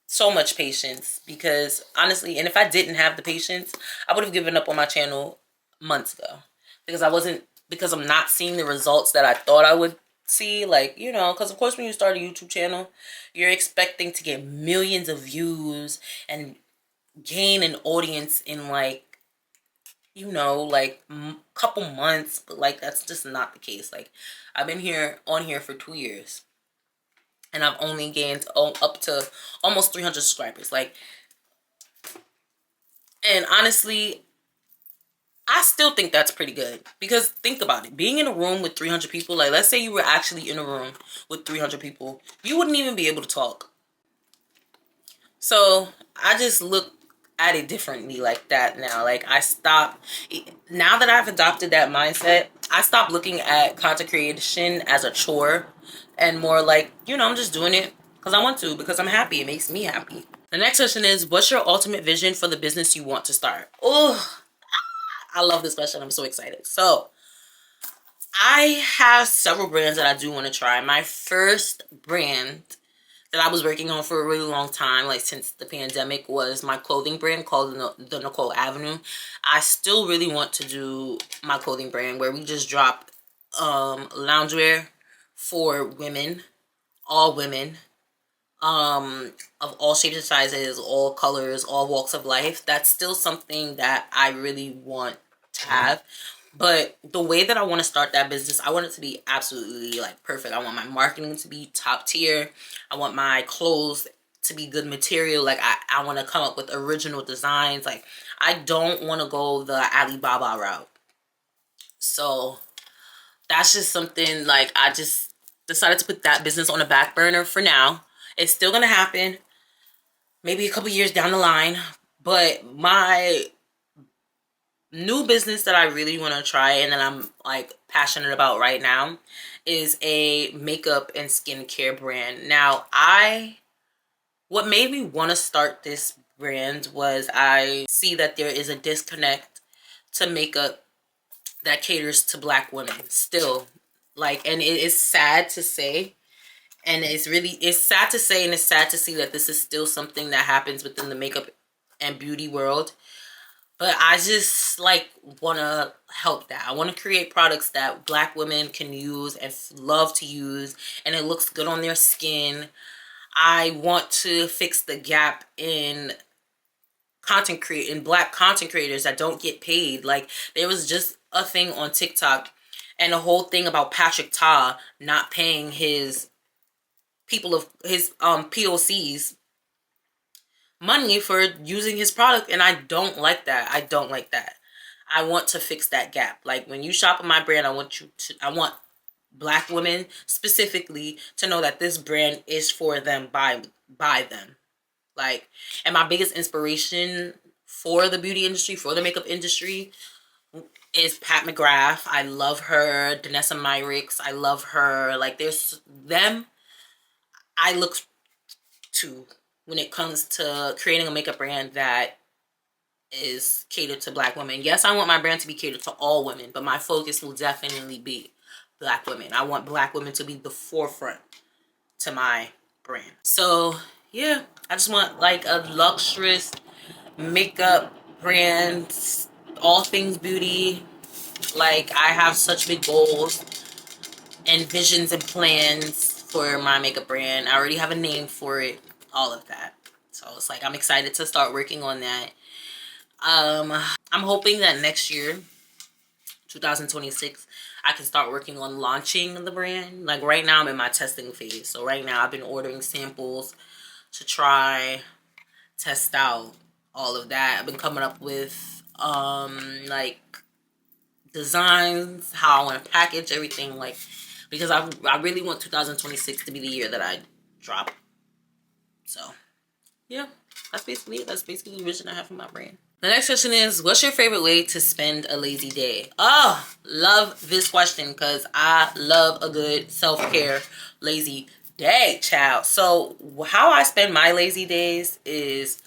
so much patience, because honestly, and if I didn't have the patience, I would have given up on my channel months ago, because I'm not seeing the results that I thought I would see. Like, you know, because of course when you start a YouTube channel, you're expecting to get millions of views and gain an audience in like, you know, like couple months, but like that's just not the case. Like I've been on here for 2 years and I've only gained up to almost 300 subscribers. Like, and honestly, I still think that's pretty good, because think about it. Being in a room with 300 people, like let's say you were actually in a room with 300 people, you wouldn't even be able to talk. So I just look at it differently like that now. Like I stop, now that I've adopted that mindset, I stopped looking at content creation as a chore and more like, you know, I'm just doing it because I want to, because I'm happy. It makes me happy. The next question is, what's your ultimate vision for the business you want to start? Oh, I love this question. I'm so excited. So I have several brands that I do want to try. My first brand that I was working on for a really long time, like since the pandemic, was my clothing brand called the Nicole Avenue. I still really want to do my clothing brand where we just drop loungewear for women, all women, of all shapes and sizes, all colors, all walks of life. That's still something that I really want to have. But the way that I want to start that business, I want it to be absolutely like perfect. I want my marketing to be top tier. I want my clothes to be good material. Like I want to come up with original designs. Like I don't want to go the Alibaba route. So that's just something, like I just decided to put that business on the back burner for now. It's still going to happen maybe a couple years down the line. But my new business that I really want to try and that I'm like passionate about right now is a makeup and skincare brand. Now, what made me want to start this brand was I see that there is a disconnect to makeup that caters to Black women still. Like, and it is sad to say, and it's sad to say, and it's sad to see that this is still something that happens within the makeup and beauty world. But I just like want to help that. I want to create products that Black women can use and love to use, and it looks good on their skin. I want to fix the gap in Black content creators that don't get paid. Like there was just a thing on TikTok and a whole thing about Patrick Ta not paying his people of his POCs money for using his product, and I don't like that. I don't like that. I want to fix that gap. Like when you shop in my brand, I want Black women specifically to know that this brand is for them, by them. Like, and my biggest inspiration for the beauty industry, for the makeup industry, is Pat McGrath. I love her. Danessa Myricks, I love her. Like there's them I look to when it comes to creating a makeup brand that is catered to Black women. Yes, I want my brand to be catered to all women, but my focus will definitely be Black women. I want Black women to be the forefront to my brand. So yeah, I just want like a luxurious makeup brand, all things beauty. Like I have such big goals and visions and plans for my makeup brand. I already have a name for it, all of that. So it's like I'm excited to start working on that. I'm hoping that next year, 2026, I can start working on launching the brand. Like right now I'm in my testing phase. So right now I've been ordering samples to try, test out all of that. I've been coming up with like designs, how I want to package everything, like because I really want 2026 to be the year that I drop. So yeah, that's basically it. That's basically the vision I have for my brand. The next question is, what's your favorite way to spend a lazy day? Oh, love this question because I love a good self-care lazy day, child. So how I spend my lazy days is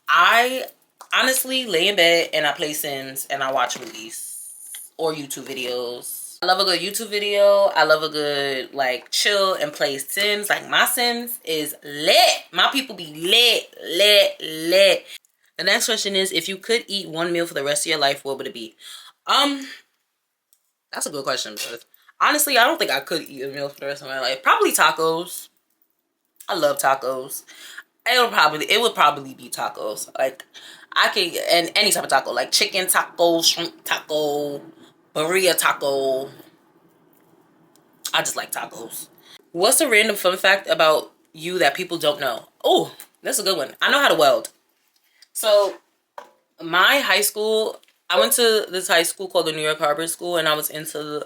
I honestly lay in bed and I play Sims and I watch movies or YouTube videos. I love a good YouTube video. I love a good like chill and play Sims. Like my Sims is lit. My people be lit. The next question is, if you could eat one meal for the rest of your life, what would it be? That's a good question, because honestly, I don't think I could eat a meal for the rest of my life. Probably tacos. I love tacos. it would probably be tacos. Like I could, and any type of taco, like chicken taco, shrimp taco, burrito taco. I just like tacos. What's a random fun fact about you that people don't know? Oh, that's a good one. I know how to weld. So my high school, I went to this high school called the New York Harbor School, and I was into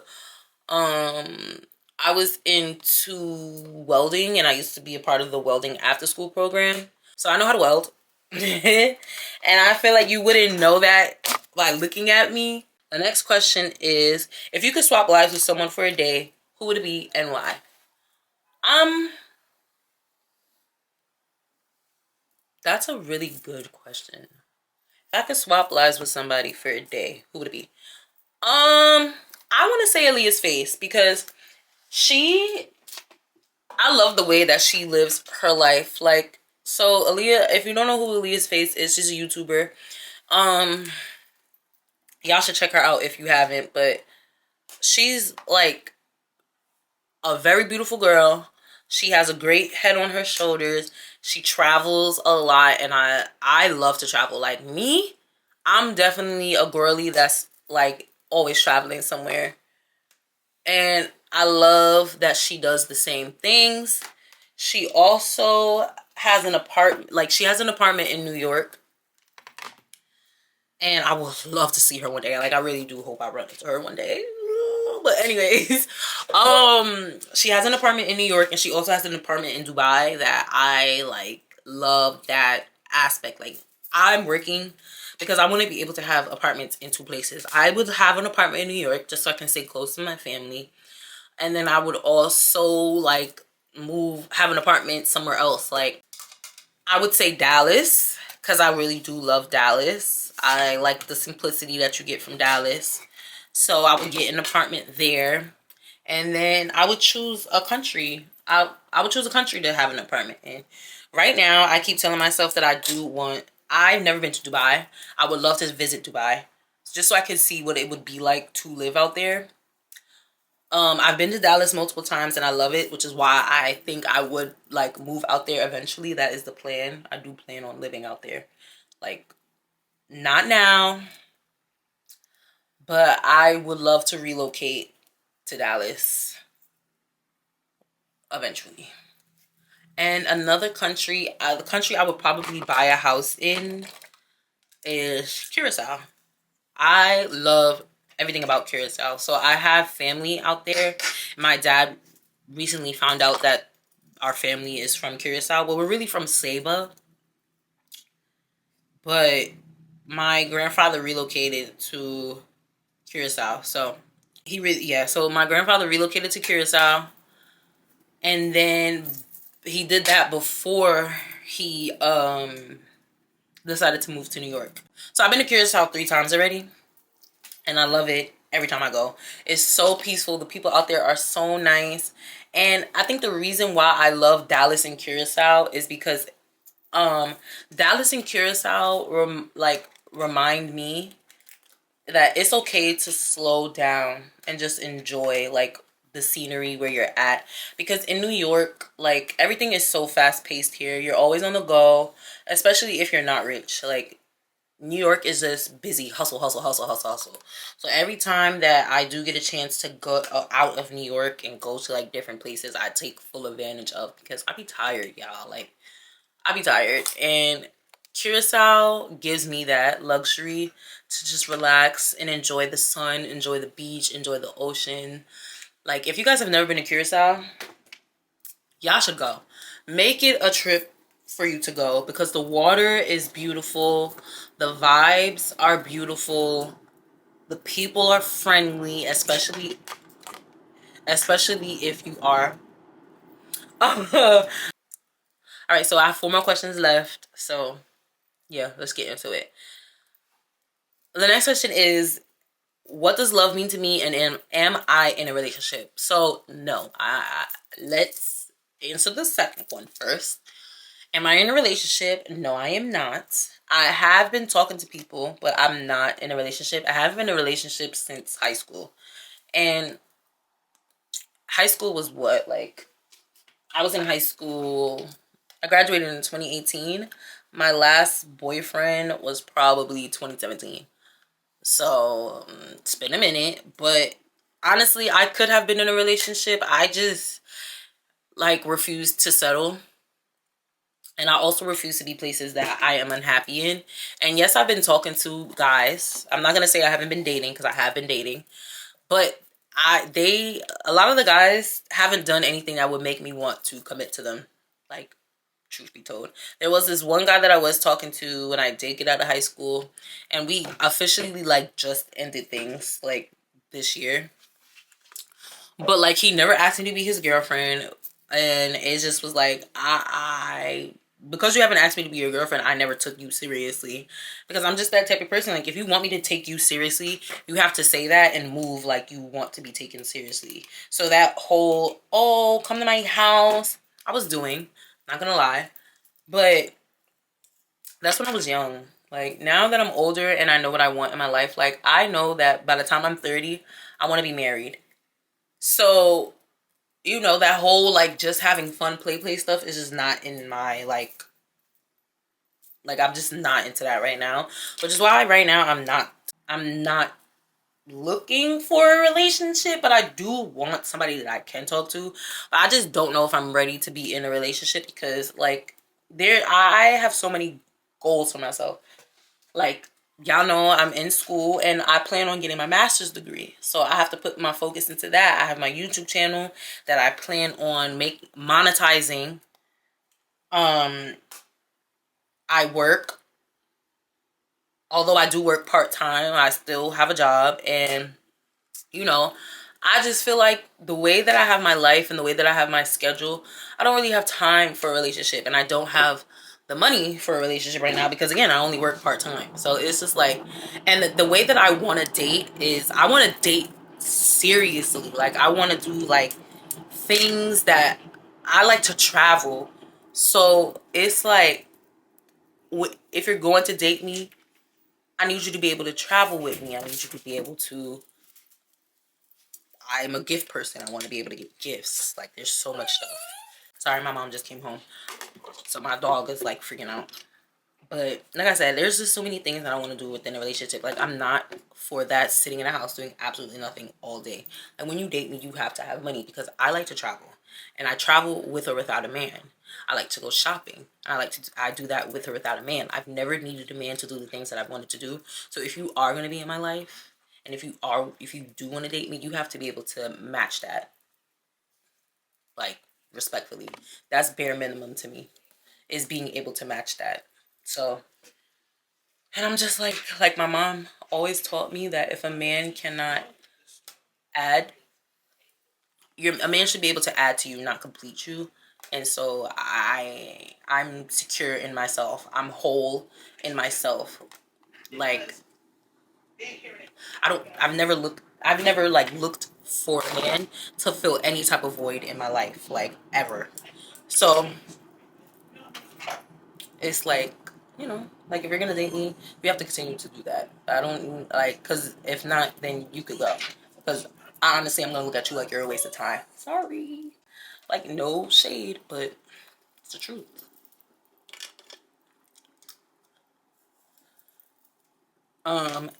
welding, and I used to be a part of the welding after school program. So I know how to weld. And I feel like you wouldn't know that by looking at me. The next question is, if you could swap lives with someone for a day, who would it be and why? That's a really good question. If I could swap lives with somebody for a day, who would it be? I want to say Aaliyah's Face, because I love the way that she lives her life. Like, so Aaliyah, if you don't know who Aaliyah's Face is, she's a YouTuber. Y'all should check her out if you haven't, but she's like a very beautiful girl. She has a great head on her shoulders. She travels a lot, and I love to travel. Like me, I'm definitely a girly that's like always traveling somewhere. And I love that she does the same things. She also has an apartment, like she has an apartment in New York. And I would love to see her one day. Like I really do hope I run into her one day. But anyways, she has an apartment in New York, and she also has an apartment in Dubai that I like love that aspect. Like I'm working because I want to be able to have apartments in two places. I would have an apartment in New York just so I can stay close to my family. And then I would also like have an apartment somewhere else. Like I would say Dallas, because I really do love Dallas. I like the simplicity that you get from Dallas. So I would get an apartment there. And then I would choose a country. I would choose a country to have an apartment in. Right now, I keep telling myself that I've never been to Dubai. I would love to visit Dubai, just so I can see what it would be like to live out there. I've been to Dallas multiple times and I love it, which is why I think I would like move out there eventually. That is the plan. I do plan on living out there. Like, not now, but I would love to relocate to Dallas eventually. And another country, the country I would probably buy a house in is Curacao. I love everything about Curacao. So I have family out there. My dad recently found out that our family is from Curacao. Well, we're really from Saba. But my grandfather relocated to Curacao. So so my grandfather relocated to Curacao. And then he did that before he decided to move to New York. So I've been to Curacao 3 times already. And I love it every time I go. It's so peaceful. The people out there are so nice. And I think the reason why I love Dallas and Curacao is because Dallas and Curacao remind me that it's okay to slow down and just enjoy like the scenery where you're at. Because in New York, like everything is so fast paced here. You're always on the go, especially if you're not rich. Like New York is just busy, hustle, hustle, hustle, hustle, hustle. So every time that I do get a chance to go out of New York and go to like different places, I take full advantage of, because I be tired, y'all. Like I be tired, and Curacao gives me that luxury to just relax and enjoy the sun, enjoy the beach, enjoy the ocean. Like if you guys have never been to Curacao, y'all should go. Make it a trip for you to go, because the water is beautiful, the vibes are beautiful, the people are friendly, especially if you are all right, so I have 4 more questions left, so yeah, let's get into it. The next question is, what does love mean to me, and am I in a relationship? So no, let's answer the second one first. Am I in a relationship? No, I am not. I have been talking to people, but I'm not in a relationship. I have been in a relationship since high school. And high school was what? Like, I was in high school I graduated in 2018. My last boyfriend was probably 2017. So it's been a minute, but honestly, I could have been in a relationship. I just like refused to settle. And I also refuse to be places that I am unhappy in. And yes, I've been talking to guys. I'm not going to say I haven't been dating because I have been dating. But a lot of the guys haven't done anything that would make me want to commit to them. Like, truth be told. There was this one guy that I was talking to when I did get out of high school. And we officially, like, just ended things, like, this year. But, like, he never asked me to be his girlfriend. And it just was like, because you haven't asked me to be your girlfriend, I never took you seriously. Because I'm just that type of person. Like, if you want me to take you seriously, you have to say that and move like you want to be taken seriously. So that whole, oh, come to my house, I was doing. Not gonna lie. But that's when I was young. Like, now that I'm older and I know what I want in my life, like, I know that by the time I'm 30, I want to be married. So, you know, that whole, like, just having fun play stuff is just not in my, like, I'm just not into that right now. Which is why right now I'm not looking for a relationship, but I do want somebody that I can talk to. But I just don't know if I'm ready to be in a relationship because, like, I have so many goals for myself. Like, y'all know I'm in school and I plan on getting my master's degree. So I have to put my focus into that. I have my YouTube channel that I plan on monetizing. I work. Although I do work part-time, I still have a job. And, you know, I just feel like the way that I have my life and the way that I have my schedule, I don't really have time for a relationship. And I don't have the money for a relationship right now because, again, I only work part-time. So it's just like, and the way that I want to date is I want to date seriously. Like, I want to do, like, things that I like to travel. So it's like, if you're going to date me, I need you to be able to travel with me. I need you to be able to... I'm a gift person. I want to be able to get gifts. Like, there's so much stuff. Sorry, my mom just came home. So my dog is, like, freaking out. But, like I said, there's just so many things that I want to do within a relationship. Like, I'm not for that sitting in a house doing absolutely nothing all day. And when you date me, you have to have money because I like to travel. And I travel with or without a man. I like to go shopping. I do that with or without a man. I've never needed a man to do the things that I've wanted to do. So if you are going to be in my life, and if you do want to date me, you have to be able to match that. Like, respectfully. That's bare minimum to me, is being able to match that. So, and I'm just like my mom always taught me that if a man cannot add, a man should be able to add to you, not complete you. And so I'm secure in myself. I'm whole in myself. Like, I've never like looked for a man to fill any type of void in my life, like, ever. So it's like, you know, like, if you're gonna date me, you have to continue to do that. I don't, like, because if not, then you could go. Because honestly, I'm gonna look at you like you're a waste of time. Sorry. Like, no shade, but it's the truth. And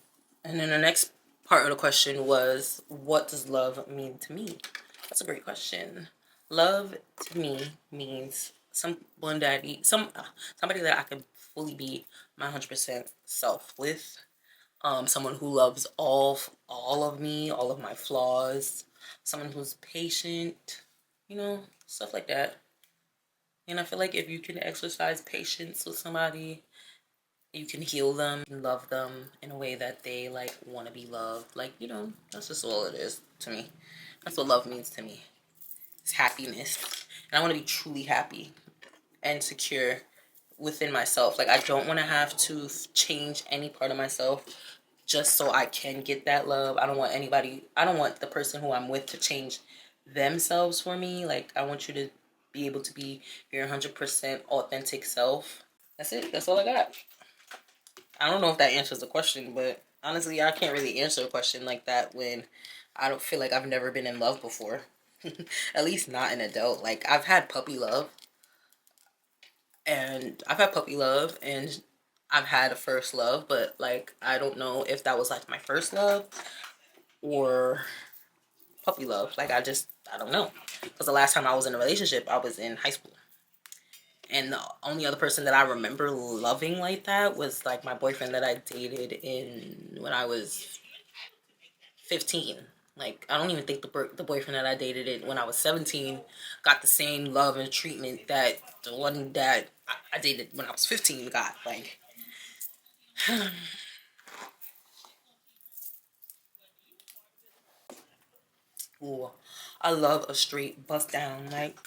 then the next part of the question was, what does love mean to me? That's a great question. Love to me means somebody that I can fully be my 100% self with. Someone who loves all of me, all of my flaws. Someone who's patient, you know, stuff like that. And I feel like if you can exercise patience with somebody, you can heal them and love them in a way that they, like, want to be loved. Like, you know, that's just all it is to me. That's what love means to me. It's happiness. And I want to be truly happy and secure within myself. Like, I don't want to have to change any part of myself just so I can get that love. I don't want the person who I'm with to change themselves for me. Like, I want you to be able to be your 100% authentic self. That's it. That's all I got. I don't know if that answers the question, but honestly, I can't really answer a question like that when I don't feel like I've never been in love before. At least not an adult. Like, I've had puppy love. And I've had puppy love, and I've had a first love, but like I don't know if that was like my first love or puppy love. Like I don't know, because the last time I was in a relationship I was in high school, and the only other person that I remember loving like that was like my boyfriend that I dated in when I was 15. Like I don't even think the boyfriend that I dated it when I was 17 got the same love and treatment that the one that I dated when I was 15 got. Like ooh, I love a straight bust down. Like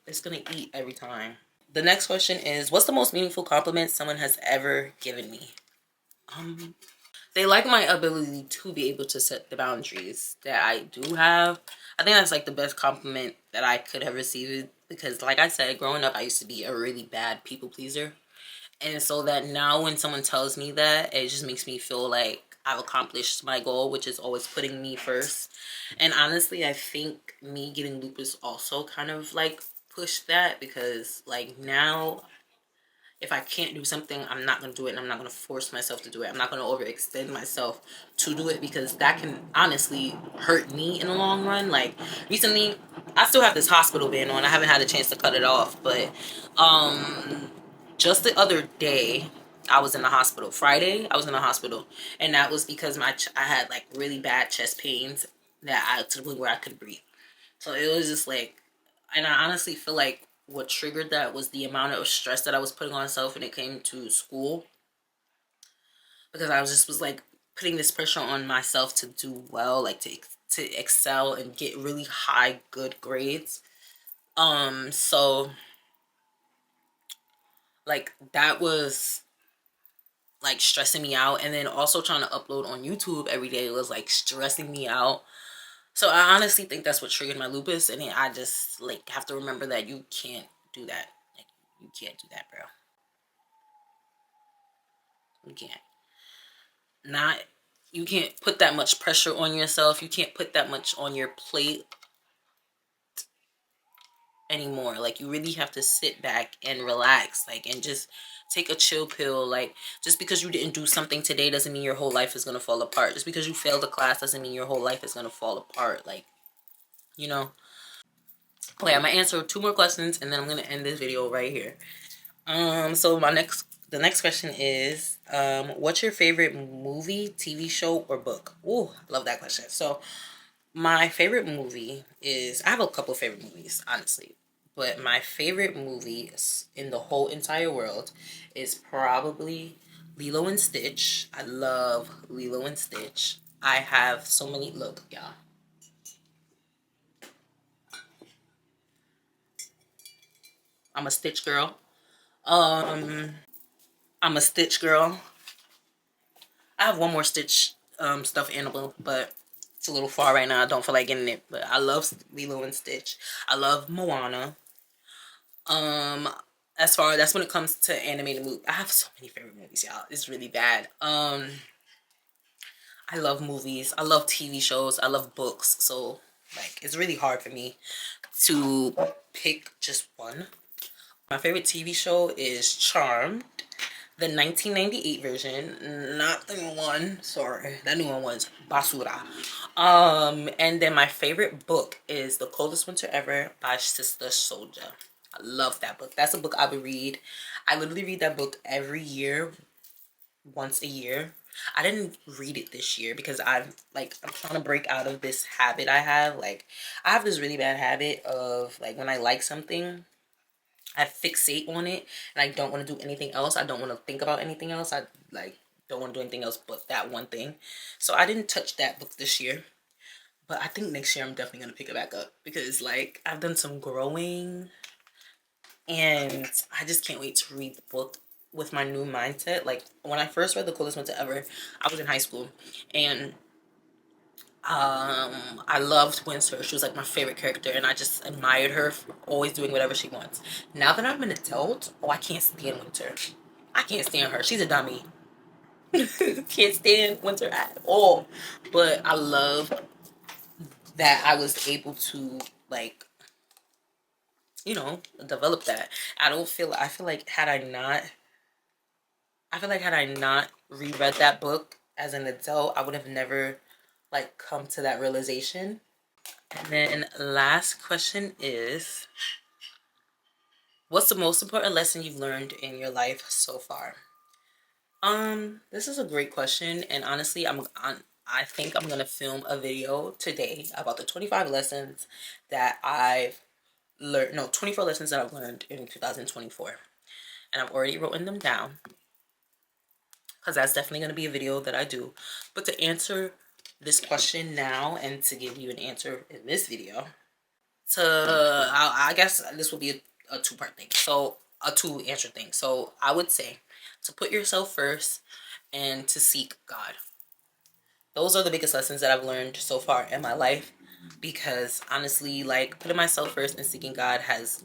it's gonna eat every time. The next question is, what's the most meaningful compliment someone has ever given me? They like my ability to be able to set the boundaries that I do have. I think that's like the best compliment that I could have received, because like I said, growing up I used to be a really bad people pleaser. And so that now when someone tells me that, it just makes me feel like I've accomplished my goal, which is always putting me first. And honestly, I think me getting lupus also kind of like pushed that, because like now if I can't do something, I'm not going to do it, and I'm not going to force myself to do it. I'm not going to overextend myself to do it, because that can honestly hurt me in the long run. Like recently, I still have this hospital band on. I haven't had a chance to cut it off, but just the other day, I was in the hospital. Friday, I was in the hospital, and that was because I had like really bad chest pains to the point where I couldn't breathe. So it was just like, and I honestly feel like what triggered that was the amount of stress that I was putting on myself when it came to school, because I was like putting this pressure on myself to do well, like to excel and get really high good grades. So like that was like stressing me out, and then also trying to upload on YouTube every day was like stressing me out. So I honestly think that's what triggered my lupus, and I just like have to remember that you can't do that. Like you can't do that, bro. You can't. Not You can't put that much pressure on yourself. You can't put that much on your plate anymore. Like you really have to sit back and relax, like, and just take a chill pill. Like just because you didn't do something today doesn't mean your whole life is gonna fall apart. Just because you failed a class doesn't mean your whole life is gonna fall apart. Like, you know. Okay, I'm gonna answer 2 more questions, and then I'm gonna end this video right here. So the next question is, what's your favorite movie, TV show, or book? Ooh, love that question. So my favorite movie is, I have a couple of favorite movies, honestly, but my favorite movie in the whole entire world is probably Lilo and Stitch. I love Lilo and Stitch. I have so many, look, y'all. I'm a Stitch girl. I'm a Stitch girl. I have one more Stitch stuffed animal, but it's a little far right now. I don't feel like getting it, but I love Lilo and Stitch. I love Moana. Um, as far that's when it comes to animated movies. I have so many favorite movies, y'all. It's really bad. I love movies. I love TV shows. I love books. So like, it's really hard for me to pick just one. My favorite TV show is Charmed. The 1998 version, not the new one. Sorry, that new one was basura. And then my favorite book is The Coldest Winter Ever by Sister Soldier. I love that book. That's a book I would read. I literally read that book every year, once a year. I didn't read it this year because I'm trying to break out of this habit I have. Like, I have this really bad habit of, like, when I like something, I fixate on it, and I don't want to do anything else. I don't want to think about anything else. I like don't want to do anything else but that one thing. So I didn't touch that book this year, but I think next year I'm definitely gonna pick it back up, because like I've done some growing, and I just can't wait to read the book with my new mindset. Like when I first read The Coolest Winter Ever, I was in high school, and I loved Winter. She was like my favorite character, and I just admired her for always doing whatever she wants. Now that I'm an adult, oh, I can't stand Winter. I can't stand her. She's a dummy. Can't stand Winter at all. But I love that I was able to, like, you know, develop that. I feel like had I not reread that book as an adult, I would have never like come to that realization. And then last question is, what's the most important lesson you've learned in your life so far? This is a great question, and honestly, I think I'm gonna film a video today about the 25 lessons that I've learned. No, 24 lessons that I've learned in 2024, and I've already written them down because that's definitely gonna be a video that I do. But to answer this question now and to give you an answer in this video, I guess this will be a two-part thing. So a two-answer thing. So I would say to put yourself first and to seek God. Those are the biggest lessons that I've learned so far in my life, because honestly, like, putting myself first and seeking God has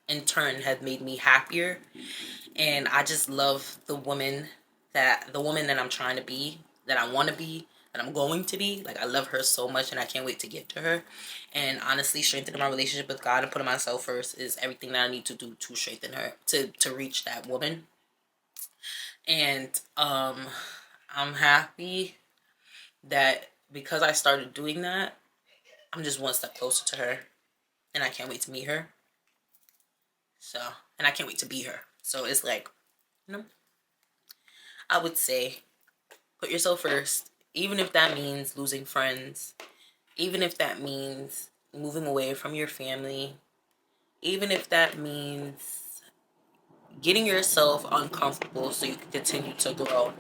in turn have made me happier, and I just love the woman that I'm trying to be, that I want to be, that I'm going to be. Like, I love her so much, and I can't wait to get to her. And honestly, strengthening my relationship with God and putting myself first is everything that I need to do to strengthen her, to reach that woman. And I'm happy that because I started doing that, I'm just one step closer to her, and I can't wait to meet her. So, and I can't wait to be her. So it's like, you know, I would say put yourself first, even if that means losing friends, even if that means moving away from your family, even if that means getting yourself uncomfortable so you can continue to grow,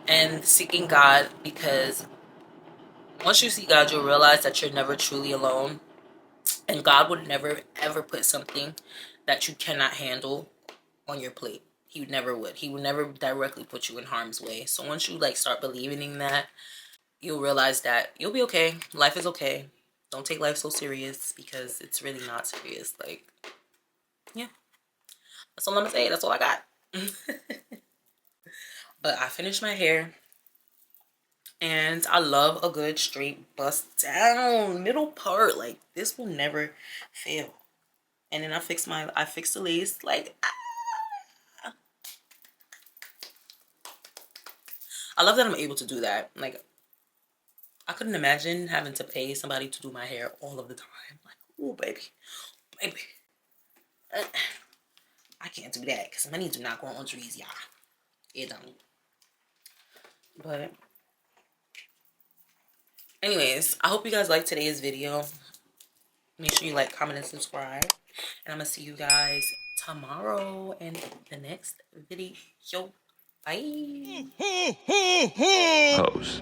and seeking God, because once you see God, you'll realize that you're never truly alone, and God would never ever put something that you cannot handle on your plate. He would never directly put you in harm's way. So once you like start believing in that, you'll realize that you'll be okay. Life is okay. Don't take life so serious, because it's really not serious. Like, yeah, that's all I'm gonna say. That's all I got. But I finished my hair, and I love a good straight bust down middle part. Like, this will never fail. And then I fixed the lace. Like, I love that I'm able to do that. Like, I couldn't imagine having to pay somebody to do my hair all of the time. Like, oh, baby. I can't do that because money do not grow on trees, y'all. It don't. But anyways, I hope you guys liked today's video. Make sure you like, comment, and subscribe. And I'm going to see you guys tomorrow in the next video. Bye. Hoes.